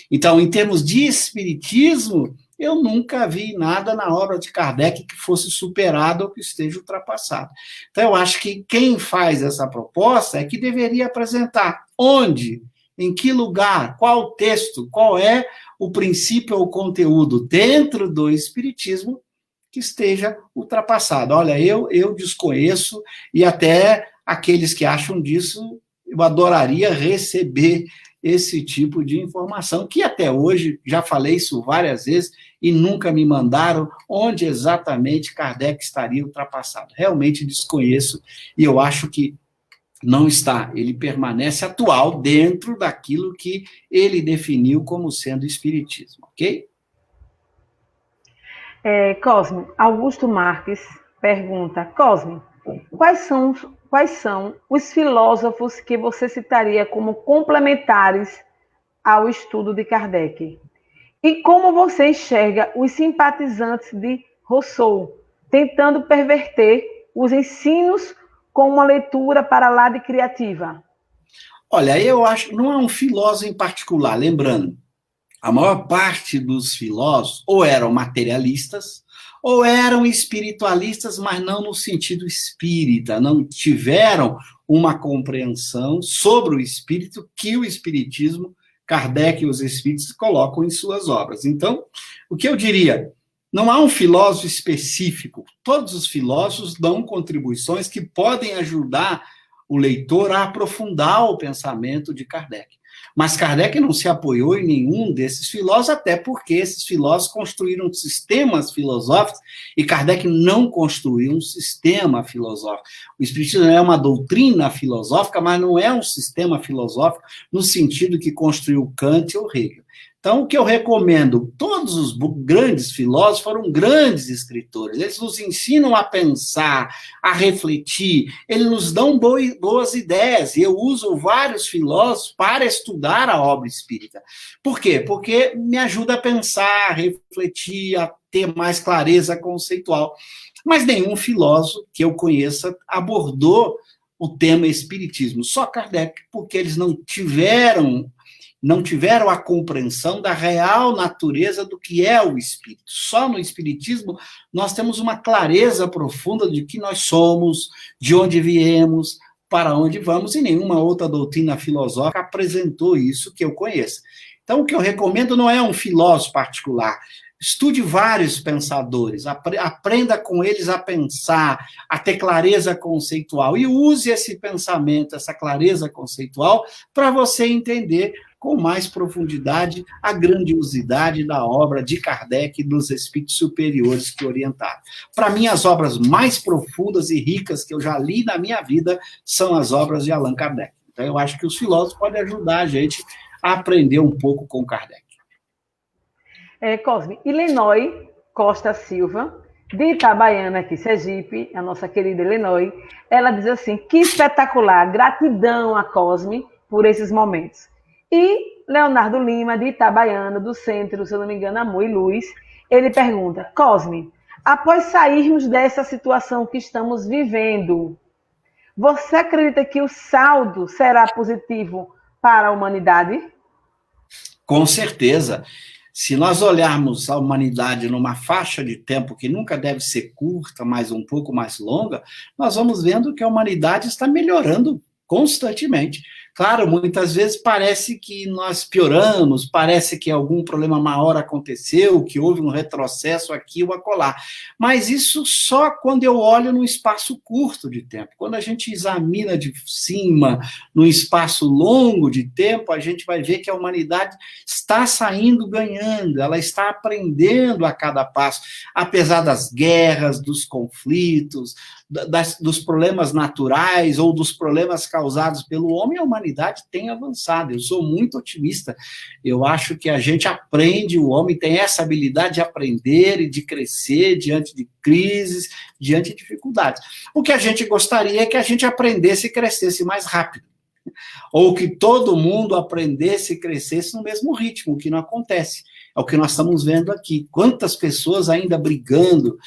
Então, em termos de espiritismo, eu nunca vi nada na obra de Kardec que fosse superado ou que esteja ultrapassado. Então, eu acho que quem faz essa proposta é que deveria apresentar onde, em que lugar, qual texto, qual é o princípio ou o conteúdo dentro do espiritismo que esteja ultrapassado. Olha, eu desconheço, e até aqueles que acham disso, eu adoraria receber esse tipo de informação, que até hoje, já falei isso várias vezes, e nunca me mandaram onde exatamente Kardec estaria ultrapassado. Realmente desconheço, e eu acho que não está. Ele permanece atual dentro daquilo que ele definiu como sendo espiritismo, ok?
Cosme, Augusto Marques pergunta, Cosme, quais são os filósofos que você citaria como complementares ao estudo de Kardec? E como você enxerga os simpatizantes de Rousseau, tentando perverter os ensinos com uma leitura para lá de criativa?
Olha, eu acho que não é um filósofo em particular, lembrando, a maior parte dos filósofos ou eram materialistas, ou eram espiritualistas, mas não no sentido espírita, não tiveram uma compreensão sobre o espírito que o espiritismo, Kardec e os espíritos colocam em suas obras. Então, o que eu diria? Não há um filósofo específico. Todos os filósofos dão contribuições que podem ajudar o leitor a aprofundar o pensamento de Kardec. Mas Kardec não se apoiou em nenhum desses filósofos, até porque esses filósofos construíram sistemas filosóficos e Kardec não construiu um sistema filosófico. O espiritismo é uma doutrina filosófica, mas não é um sistema filosófico no sentido que construiu Kant ou Hegel. Então, o que eu recomendo, todos os grandes filósofos foram grandes escritores, eles nos ensinam a pensar, a refletir, eles nos dão boas ideias, e eu uso vários filósofos para estudar a obra espírita. Por quê? Porque me ajuda a pensar, a refletir, a ter mais clareza conceitual. Mas nenhum filósofo que eu conheça abordou o tema espiritismo, só Kardec, porque eles não tiveram a compreensão da real natureza do que é o espírito. Só no espiritismo nós temos uma clareza profunda de que nós somos, de onde viemos, para onde vamos, e nenhuma outra doutrina filosófica apresentou isso que eu conheça. Então, o que eu recomendo não é um filósofo particular. Estude vários pensadores, aprenda com eles a pensar, a ter clareza conceitual, e use esse pensamento, essa clareza conceitual, para você entender com mais profundidade a grandiosidade da obra de Kardec e dos espíritos superiores que orientaram. Para mim, as obras mais profundas e ricas que eu já li na minha vida são as obras de Allan Kardec. Então, eu acho que os filósofos podem ajudar a gente a aprender um pouco com Kardec.
Cosme, e Lenói Costa Silva, de Itabaiana, aqui, Sergipe, a nossa querida Lenói, ela diz assim, que espetacular, gratidão a Cosme por esses momentos. E Leonardo Lima, de Itabaiana, do Centro, se eu não me engano, Amor e Luz, ele pergunta, Cosme, após sairmos dessa situação que estamos vivendo, você acredita que o saldo será positivo para a humanidade?
Com certeza. Se nós olharmos a humanidade numa faixa de tempo que nunca deve ser curta, mas um pouco mais longa, nós vamos vendo que a humanidade está melhorando constantemente. Claro, muitas vezes parece que nós pioramos, parece que algum problema maior aconteceu, que houve um retrocesso aqui ou acolá. Mas isso só quando eu olho num espaço curto de tempo. Quando a gente examina de cima, num espaço longo de tempo, a gente vai ver que a humanidade está saindo ganhando, ela está aprendendo a cada passo, apesar das guerras, dos conflitos, dos problemas naturais ou dos problemas causados pelo homem, a humanidade tem avançado. Eu sou muito otimista. Eu acho que a gente aprende, o homem tem essa habilidade de aprender e de crescer diante de crises, diante de dificuldades. O que a gente gostaria é que a gente aprendesse e crescesse mais rápido. Ou que todo mundo aprendesse e crescesse no mesmo ritmo, o que não acontece. É o que nós estamos vendo aqui. Quantas pessoas ainda brigando.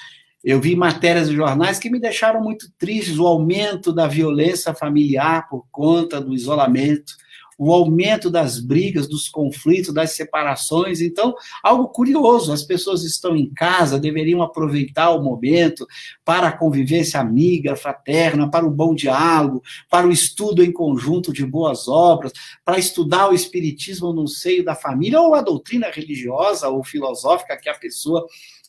Eu vi matérias de jornais que me deixaram muito tristes, o aumento da violência familiar por conta do isolamento, o aumento das brigas, dos conflitos, das separações. Então, algo curioso, as pessoas estão em casa, deveriam aproveitar o momento para a convivência amiga, fraterna, para o bom diálogo, para o estudo em conjunto de boas obras, para estudar o espiritismo no seio da família, ou a doutrina religiosa ou filosófica que a pessoa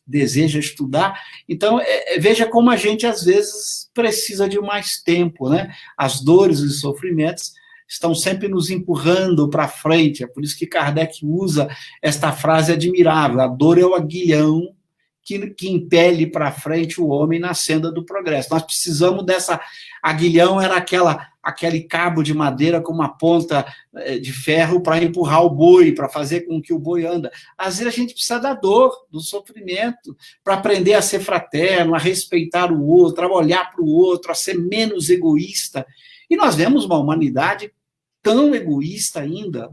deseja estudar. Então, veja como a gente, às vezes, precisa de mais tempo, né? As dores e os sofrimentos estão sempre nos empurrando para frente. É por isso que Kardec usa esta frase admirável: a dor é o aguilhão que impele para frente o homem na senda do progresso. Nós precisamos dessa... Aguilhão era aquele cabo de madeira com uma ponta de ferro para empurrar o boi, para fazer com que o boi anda. Às vezes a gente precisa da dor, do sofrimento, para aprender a ser fraterno, a respeitar o outro, a olhar para o outro, a ser menos egoísta. E nós vemos uma humanidade tão egoísta ainda,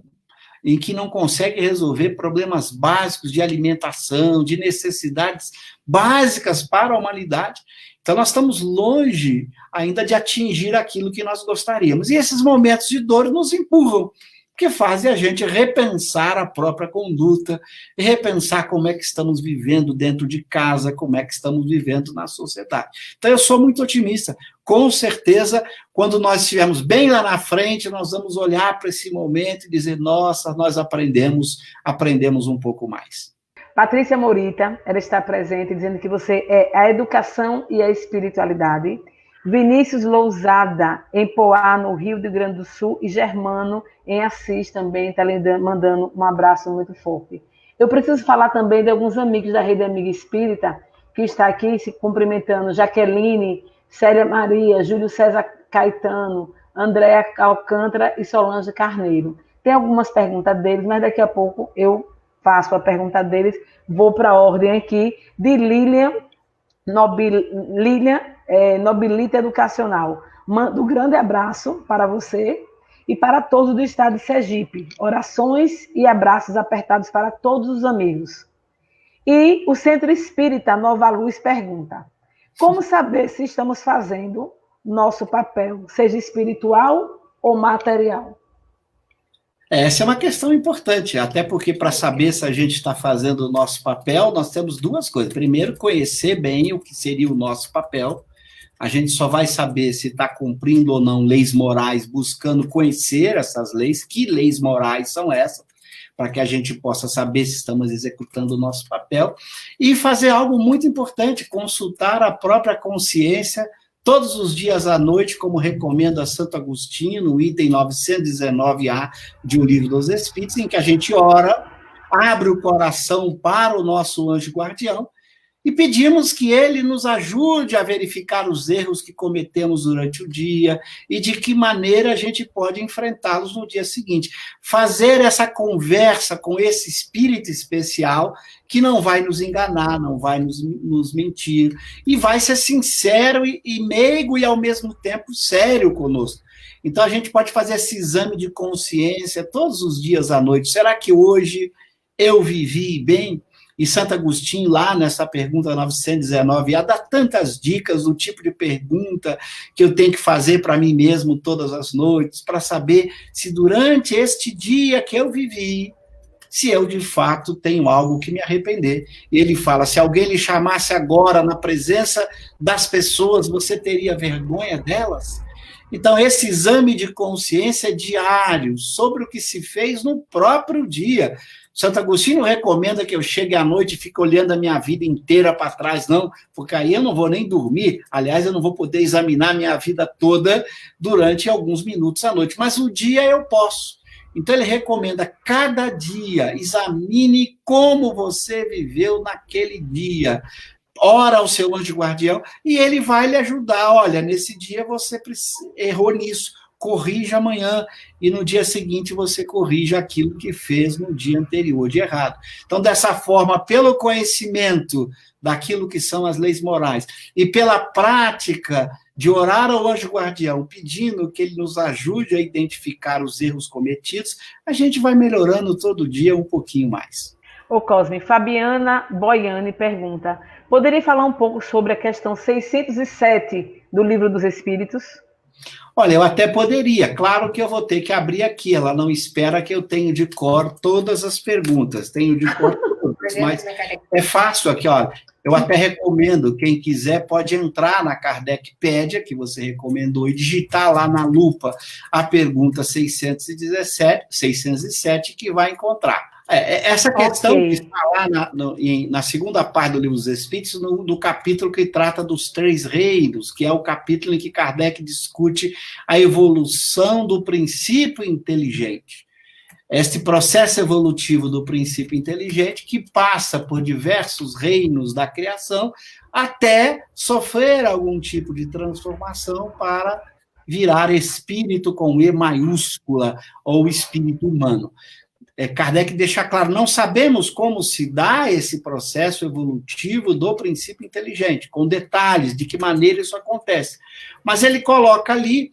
em que não consegue resolver problemas básicos de alimentação, de necessidades básicas para a humanidade. Então, nós estamos longe ainda de atingir aquilo que nós gostaríamos. E esses momentos de dor nos empurram, porque fazem a gente repensar a própria conduta, repensar como é que estamos vivendo dentro de casa, como é que estamos vivendo na sociedade. Então, eu sou muito otimista. Com certeza, quando nós estivermos bem lá na frente, nós vamos olhar para esse momento e dizer, nossa, nós aprendemos um pouco mais.
Patrícia Morita, ela está presente, dizendo que você é a educação e a espiritualidade. Vinícius Lousada, em Poá, no Rio Grande do Sul, e Germano, em Assis, também está mandando um abraço muito forte. Eu preciso falar também de alguns amigos da Rede Amiga Espírita, que está aqui se cumprimentando: Jaqueline, Célia Maria, Júlio César Caetano, Andréa Alcântara e Solange Carneiro. Tem algumas perguntas deles, mas daqui a pouco eu faço a pergunta deles, vou para a ordem aqui, de Lilian Nobilita Educacional. Mando um grande abraço para você e para todos do estado de Sergipe. Orações e abraços apertados para todos os amigos. E o Centro Espírita Nova Luz pergunta: como saber se estamos fazendo nosso papel, seja espiritual ou material?
Essa é uma questão importante, até porque para saber se a gente está fazendo o nosso papel, nós temos duas coisas. Primeiro, conhecer bem o que seria o nosso papel. A gente só vai saber se está cumprindo ou não leis morais, buscando conhecer essas leis, que leis morais são essas, para que a gente possa saber se estamos executando o nosso papel, e fazer algo muito importante, consultar a própria consciência todos os dias à noite, como recomenda Santo Agostinho, no item 919A de O Livro dos Espíritos, em que a gente ora, abre o coração para o nosso anjo guardião, e pedimos que ele nos ajude a verificar os erros que cometemos durante o dia e de que maneira a gente pode enfrentá-los no dia seguinte. Fazer essa conversa com esse espírito especial que não vai nos enganar, não vai nos mentir, e vai ser sincero e meigo e, ao mesmo tempo, sério conosco. Então, a gente pode fazer esse exame de consciência todos os dias à noite. Será que hoje eu vivi bem? E Santo Agostinho, lá nessa pergunta 919, dá tantas dicas do tipo de pergunta que eu tenho que fazer para mim mesmo todas as noites, para saber se durante este dia que eu vivi, se eu de fato tenho algo que me arrepender. E ele fala: se alguém lhe chamasse agora na presença das pessoas, você teria vergonha delas? Então, esse exame de consciência diário sobre o que se fez no próprio dia. Santo Agostinho recomenda que eu chegue à noite e fique olhando a minha vida inteira para trás, não, porque aí eu não vou nem dormir. Aliás, eu não vou poder examinar a minha vida toda durante alguns minutos à noite, mas o dia eu posso. Então, ele recomenda, cada dia, examine como você viveu naquele dia. Ora ao seu anjo guardião e ele vai lhe ajudar. Olha, nesse dia você errou nisso, corrija amanhã, e no dia seguinte você corrija aquilo que fez no dia anterior de errado. Então, dessa forma, pelo conhecimento daquilo que são as leis morais e pela prática de orar ao anjo guardião, pedindo que ele nos ajude a identificar os erros cometidos, a gente vai melhorando todo dia um pouquinho mais.
Ô Cosme, Fabiana Boiani pergunta: poderia falar um pouco sobre a questão 607 do Livro dos Espíritos?
Olha, eu até poderia, claro que eu vou ter que abrir aqui, ela não espera que eu tenha de cor todas as perguntas, tenho de cor todas, mas é fácil aqui, olha, eu até recomendo, quem quiser pode entrar na Kardecpédia, que você recomendou, e digitar lá na lupa a pergunta 607, que vai encontrar. Essa questão que está lá na segunda parte do Livro dos Espíritos, no capítulo que trata dos três reinos, que é o capítulo em que Kardec discute a evolução do princípio inteligente. Este processo evolutivo do princípio inteligente que passa por diversos reinos da criação até sofrer algum tipo de transformação para virar espírito com E maiúscula, ou espírito humano. Kardec deixa claro, não sabemos como se dá esse processo evolutivo do princípio inteligente, com detalhes de que maneira isso acontece. Mas ele coloca ali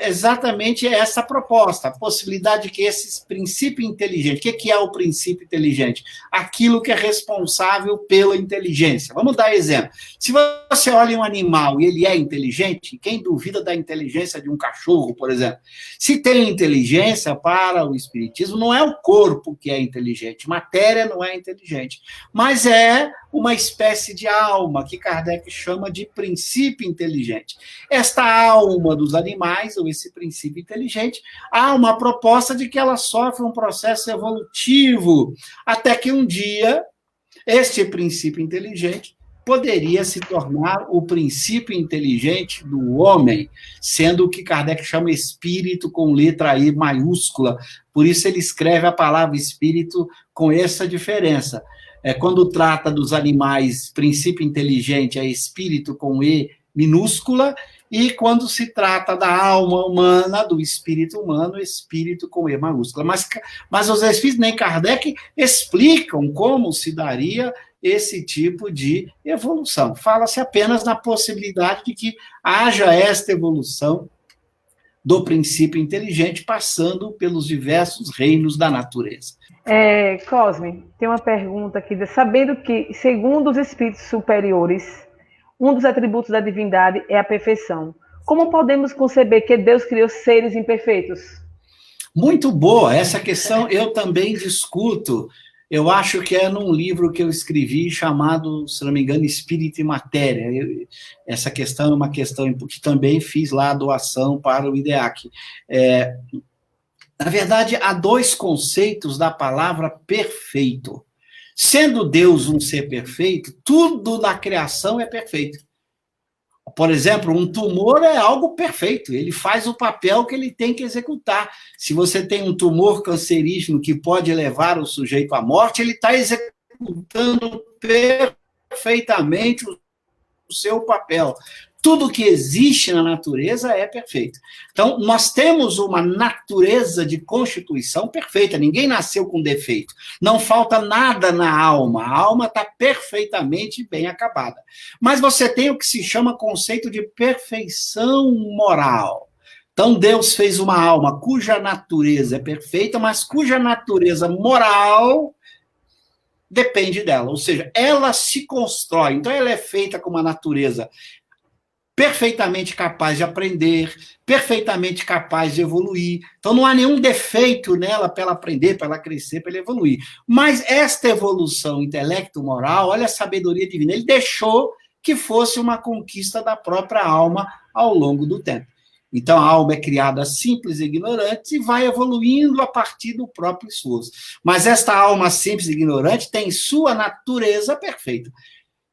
exatamente essa proposta, a possibilidade de que esse princípio inteligente, o que é o princípio inteligente? Aquilo que é responsável pela inteligência. Vamos dar exemplo. Se você olha um animal e ele é inteligente, quem duvida da inteligência de um cachorro, por exemplo? Se tem inteligência, para o espiritismo, não é o corpo que é inteligente, matéria não é inteligente, mas é uma espécie de alma, que Kardec chama de princípio inteligente. Esta alma dos animais, ou esse princípio inteligente, há uma proposta de que ela sofre um processo evolutivo, até que um dia, este princípio inteligente poderia se tornar o princípio inteligente do homem, sendo o que Kardec chama espírito com letra E maiúscula. Por isso ele escreve a palavra espírito com essa diferença. Quando trata dos animais, princípio inteligente é espírito com E minúscula, e quando se trata da alma humana, do espírito humano, espírito com E maiúscula. Mas os espíritos, nem Kardec, explicam como se daria esse tipo de evolução. Fala-se apenas na possibilidade de que haja esta evolução do princípio inteligente, passando pelos diversos reinos da natureza.
Cosme, tem uma pergunta aqui, sabendo que, segundo os espíritos superiores, um dos atributos da divindade é a perfeição. Como podemos conceber que Deus criou seres imperfeitos?
Muito boa, essa questão eu também discuto. Eu acho que é num livro que eu escrevi chamado, se não me engano, Espírito e Matéria. Essa questão é uma questão que também fiz lá a doação para o IDEAC. Na verdade, há dois conceitos da palavra perfeito. Sendo Deus um ser perfeito, tudo na criação é perfeito. Por exemplo, um tumor é algo perfeito, ele faz o papel que ele tem que executar. Se você tem um tumor cancerígeno que pode levar o sujeito à morte, ele está executando perfeitamente o seu papel. Tudo que existe na natureza é perfeito. Então, nós temos uma natureza de constituição perfeita. Ninguém nasceu com defeito. Não falta nada na alma. A alma está perfeitamente bem acabada. Mas você tem o que se chama conceito de perfeição moral. Então, Deus fez uma alma cuja natureza é perfeita, mas cuja natureza moral depende dela. Ou seja, ela se constrói. Então, ela é feita com uma natureza perfeitamente capaz de aprender, perfeitamente capaz de evoluir. Então, não há nenhum defeito nela para ela aprender, para ela crescer, para ela evoluir. Mas esta evolução intelecto-moral, olha a sabedoria divina, ele deixou que fosse uma conquista da própria alma ao longo do tempo. Então, a alma é criada simples e ignorante e vai evoluindo a partir do próprio esforço. Mas esta alma simples e ignorante tem sua natureza perfeita.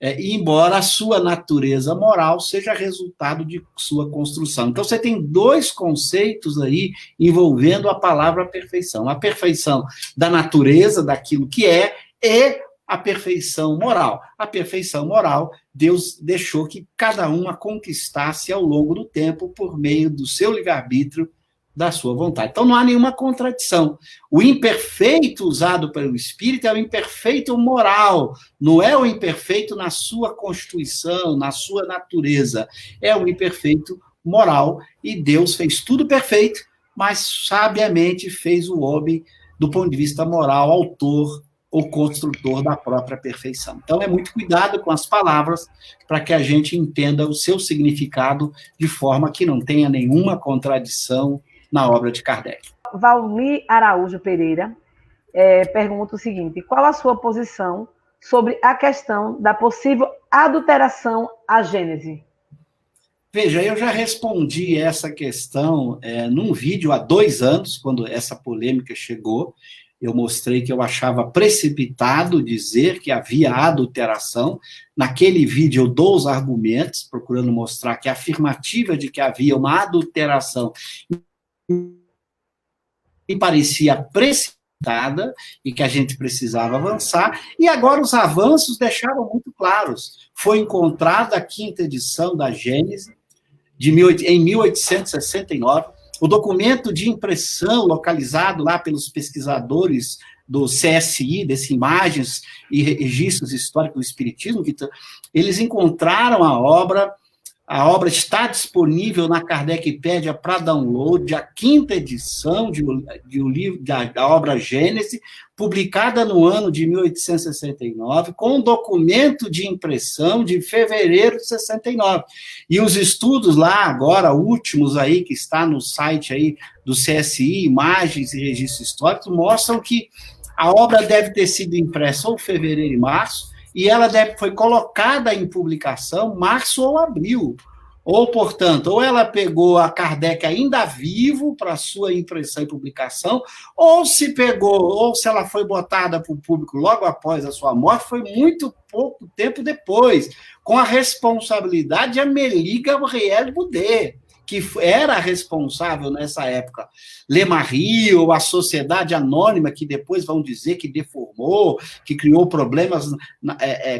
Embora a sua natureza moral seja resultado de sua construção. Então, você tem dois conceitos aí envolvendo a palavra perfeição. A perfeição da natureza, daquilo que é, e a perfeição moral. A perfeição moral, Deus deixou que cada um a conquistasse ao longo do tempo por meio do seu livre-arbítrio, da sua vontade. Então, não há nenhuma contradição. O imperfeito usado pelo Espírito é o imperfeito moral, não é o imperfeito na sua constituição, na sua natureza. É o imperfeito moral, e Deus fez tudo perfeito, mas sabiamente fez o homem, do ponto de vista moral, autor ou construtor da própria perfeição. Então, é muito cuidado com as palavras para que a gente entenda o seu significado de forma que não tenha nenhuma contradição na obra de Kardec.
Valmir Araújo Pereira pergunta o seguinte: qual a sua posição sobre a questão da possível adulteração à Gênese?
Veja, eu já respondi essa questão num vídeo há 2 anos, quando essa polêmica chegou. Eu mostrei que eu achava precipitado dizer que havia adulteração. Naquele vídeo eu dou os argumentos, procurando mostrar que a afirmativa de que havia uma adulteração me parecia precipitada e que a gente precisava avançar, e agora os avanços deixaram muito claros. Foi encontrada a 5ª edição da Gênese, em 1869, o documento de impressão localizado lá pelos pesquisadores do CSI, desse Imagens e Registros Históricos do Espiritismo, eles encontraram a obra está disponível na Kardecpédia para download, a 5ª edição da obra Gênese, publicada no ano de 1869, com um documento de impressão de fevereiro de 69. E os estudos lá, agora, últimos aí, que está no site aí do CSI, Imagens e Registros Históricos, mostram que a obra deve ter sido impressa ou fevereiro e março, e ela foi colocada em publicação março ou abril. Ou, portanto, ou ela pegou a Kardec ainda vivo para sua impressão e publicação, ou se ela foi botada para o público logo após a sua morte, foi muito pouco tempo depois, com a responsabilidade de Amélie Gabrielle Boudet, que era responsável nessa época, Lemarie, ou a Sociedade Anônima, que depois vão dizer que deformou, que criou problemas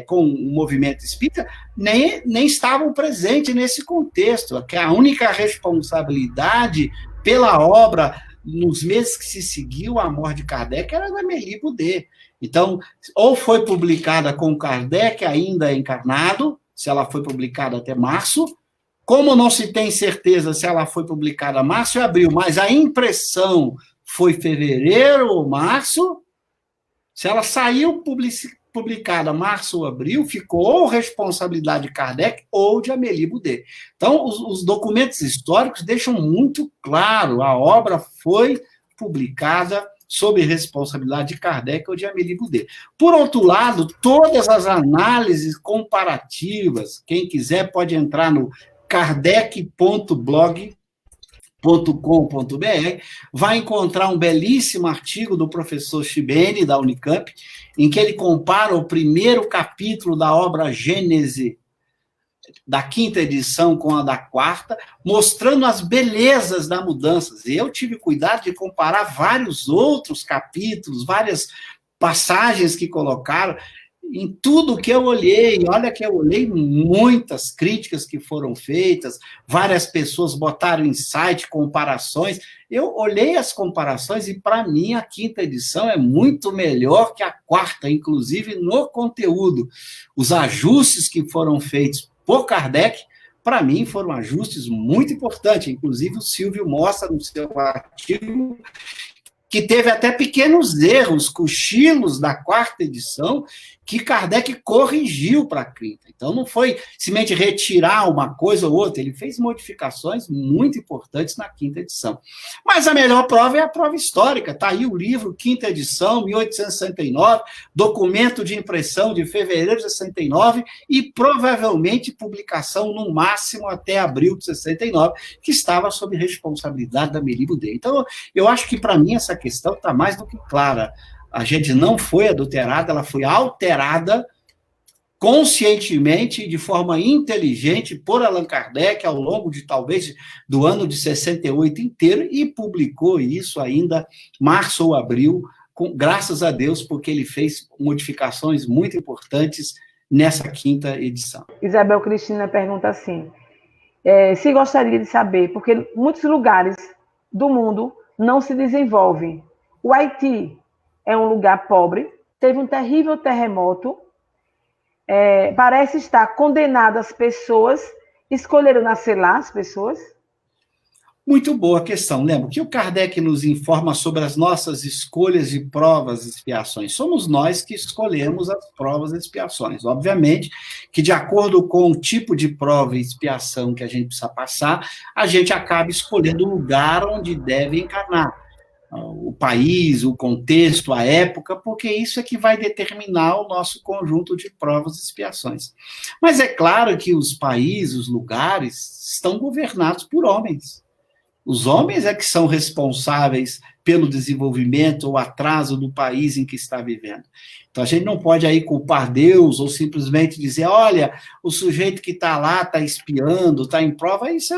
com o movimento espírita, nem estavam presentes nesse contexto, que a única responsabilidade pela obra, nos meses que se seguiu a morte de Kardec, era da Amélie Boudet. Então, ou foi publicada com Kardec ainda encarnado, se ela foi publicada até março, como não se tem certeza se ela foi publicada março ou abril, mas a impressão foi fevereiro ou março, se ela saiu publicada março ou abril, ficou ou responsabilidade de Kardec ou de Amélie Boudet. Então, os documentos históricos deixam muito claro, a obra foi publicada sob responsabilidade de Kardec ou de Amélie Boudet. Por outro lado, todas as análises comparativas, quem quiser pode entrar no kardec.blog.com.br, vai encontrar um belíssimo artigo do professor Chibene, da Unicamp, em que ele compara o primeiro capítulo da obra Gênese, da 5ª edição com a da 4ª, mostrando as belezas da mudança. E eu tive cuidado de comparar vários outros capítulos, várias passagens que colocaram, em tudo que eu olhei. Olha que eu olhei muitas críticas que foram feitas, várias pessoas botaram em site comparações. Eu olhei as comparações e, para mim, a 5ª edição é muito melhor que a 4ª, inclusive no conteúdo. Os ajustes que foram feitos por Kardec, para mim, foram ajustes muito importantes. Inclusive, o Silvio mostra no seu artigo que teve até pequenos erros, cochilos da 4ª edição, que Kardec corrigiu para a 5ª. Então, não foi simplesmente retirar uma coisa ou outra, ele fez modificações muito importantes na 5ª edição. Mas a melhor prova é a prova histórica. Está aí o livro, 5ª edição, 1869, documento de impressão de fevereiro de 69, e provavelmente publicação no máximo até abril de 69, que estava sob responsabilidade da Amélie Boudet. Então, eu acho que, para mim, essa questão está mais do que clara. A gente não foi adulterada, ela foi alterada conscientemente, de forma inteligente, por Allan Kardec, ao longo de, talvez, do ano de 68 inteiro, e publicou isso ainda março ou abril, graças a Deus, porque ele fez modificações muito importantes nessa 5ª edição.
Isabel Cristina pergunta assim, se gostaria de saber, porque muitos lugares do mundo não se desenvolvem. O Haiti é um lugar pobre, teve um terrível terremoto, parece estar condenado as pessoas, escolheram nascer lá as pessoas?
Muito boa questão. Lembra que o Kardec nos informa sobre as nossas escolhas de provas e expiações. Somos nós que escolhemos as provas e expiações. Obviamente que, de acordo com o tipo de prova e expiação que a gente precisa passar, a gente acaba escolhendo o lugar onde deve encarnar. O país, o contexto, a época, porque isso é que vai determinar o nosso conjunto de provas e expiações. Mas é claro que os países, os lugares, estão governados por homens. Os homens é que são responsáveis pelo desenvolvimento ou atraso do país em que está vivendo. Então, a gente não pode aí culpar Deus ou simplesmente dizer, olha, o sujeito que está lá está espiando, está em prova. Isso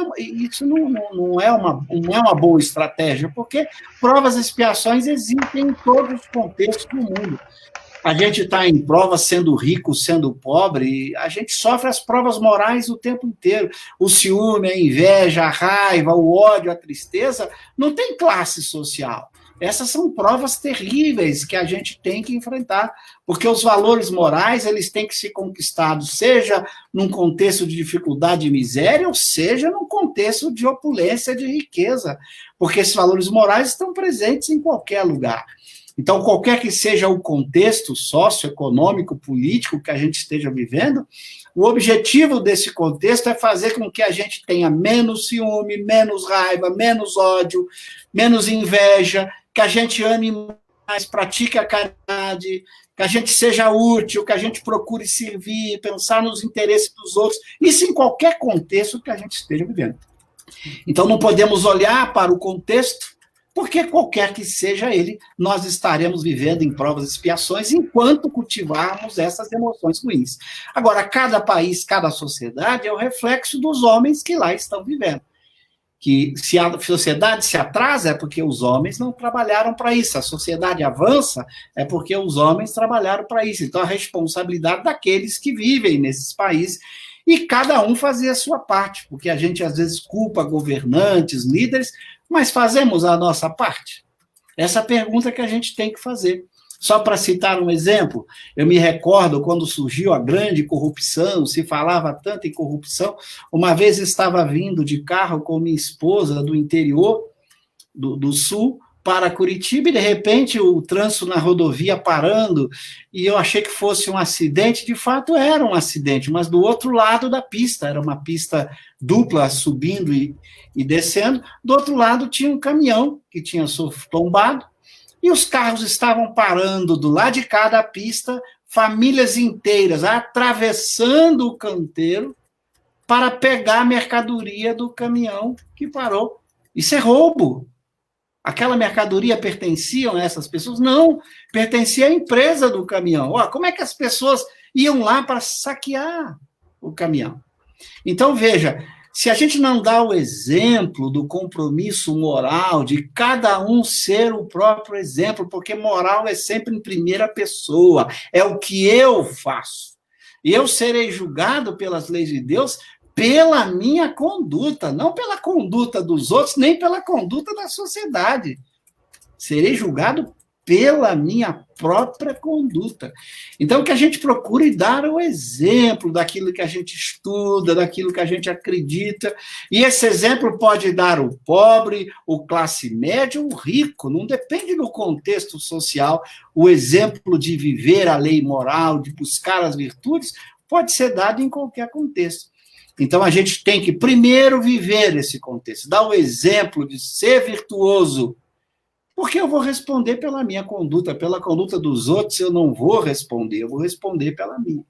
não é uma boa estratégia, porque provas e expiações existem em todos os contextos do mundo. A gente está em prova sendo rico, sendo pobre, a gente sofre as provas morais o tempo inteiro. O ciúme, a inveja, a raiva, o ódio, a tristeza, não tem classe social. Essas são provas terríveis que a gente tem que enfrentar, porque os valores morais, eles têm que ser conquistados, seja num contexto de dificuldade e miséria, ou seja num contexto de opulência, de riqueza, porque esses valores morais estão presentes em qualquer lugar. Então, qualquer que seja o contexto socioeconômico, político que a gente esteja vivendo, o objetivo desse contexto é fazer com que a gente tenha menos ciúme, menos raiva, menos ódio, menos inveja, que a gente ame mais, pratique a caridade, que a gente seja útil, que a gente procure servir, pensar nos interesses dos outros, isso em qualquer contexto que a gente esteja vivendo. Então, não podemos olhar para o contexto, porque qualquer que seja ele, nós estaremos vivendo em provas e expiações enquanto cultivarmos essas emoções ruins. Agora, cada país, cada sociedade é o reflexo dos homens que lá estão vivendo. que se a sociedade se atrasa é porque os homens não trabalharam para isso, a sociedade avança é porque os homens trabalharam para isso. Então, a responsabilidade daqueles que vivem nesses países e cada um fazer a sua parte, porque a gente às vezes culpa governantes, líderes, mas fazemos a nossa parte? Essa é a pergunta que a gente tem que fazer. Só para citar um exemplo, eu me recordo quando surgiu a grande corrupção, se falava tanto em corrupção, uma vez estava vindo de carro com minha esposa do interior do sul para Curitiba e, de repente, o trânsito na rodovia parando, e eu achei que fosse um acidente, de fato era um acidente, mas do outro lado da pista, era uma pista dupla, subindo e descendo, do outro lado tinha um caminhão que tinha tombado, e os carros estavam parando do lado de cá da pista, famílias inteiras atravessando o canteiro para pegar a mercadoria do caminhão que parou. Isso é roubo. Aquela mercadoria pertencia a essas pessoas? Não, pertencia à empresa do caminhão. Como é que as pessoas iam lá para saquear o caminhão? Então, veja, se a gente não dá o exemplo do compromisso moral, de cada um ser o próprio exemplo, porque moral é sempre em primeira pessoa, é o que eu faço. E eu serei julgado pelas leis de Deus pela minha conduta, não pela conduta dos outros, nem pela conduta da sociedade. Serei julgado pela minha própria conduta. Então, que a gente procure dar o exemplo daquilo que a gente estuda, daquilo que a gente acredita, e esse exemplo pode dar o pobre, o classe média, o rico, não depende do contexto social. O exemplo de viver a lei moral, de buscar as virtudes, pode ser dado em qualquer contexto. Então, a gente tem que primeiro viver esse contexto, dar o exemplo de ser virtuoso, porque eu vou responder pela minha conduta, pela conduta dos outros eu não vou responder, eu vou responder pela minha.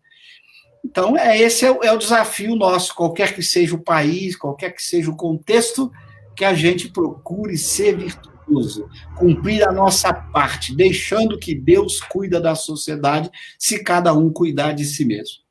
Então, esse é o desafio nosso, qualquer que seja o país, qualquer que seja o contexto, que a gente procure ser virtuoso, cumprir a nossa parte, deixando que Deus cuida da sociedade, se cada um cuidar de si mesmo.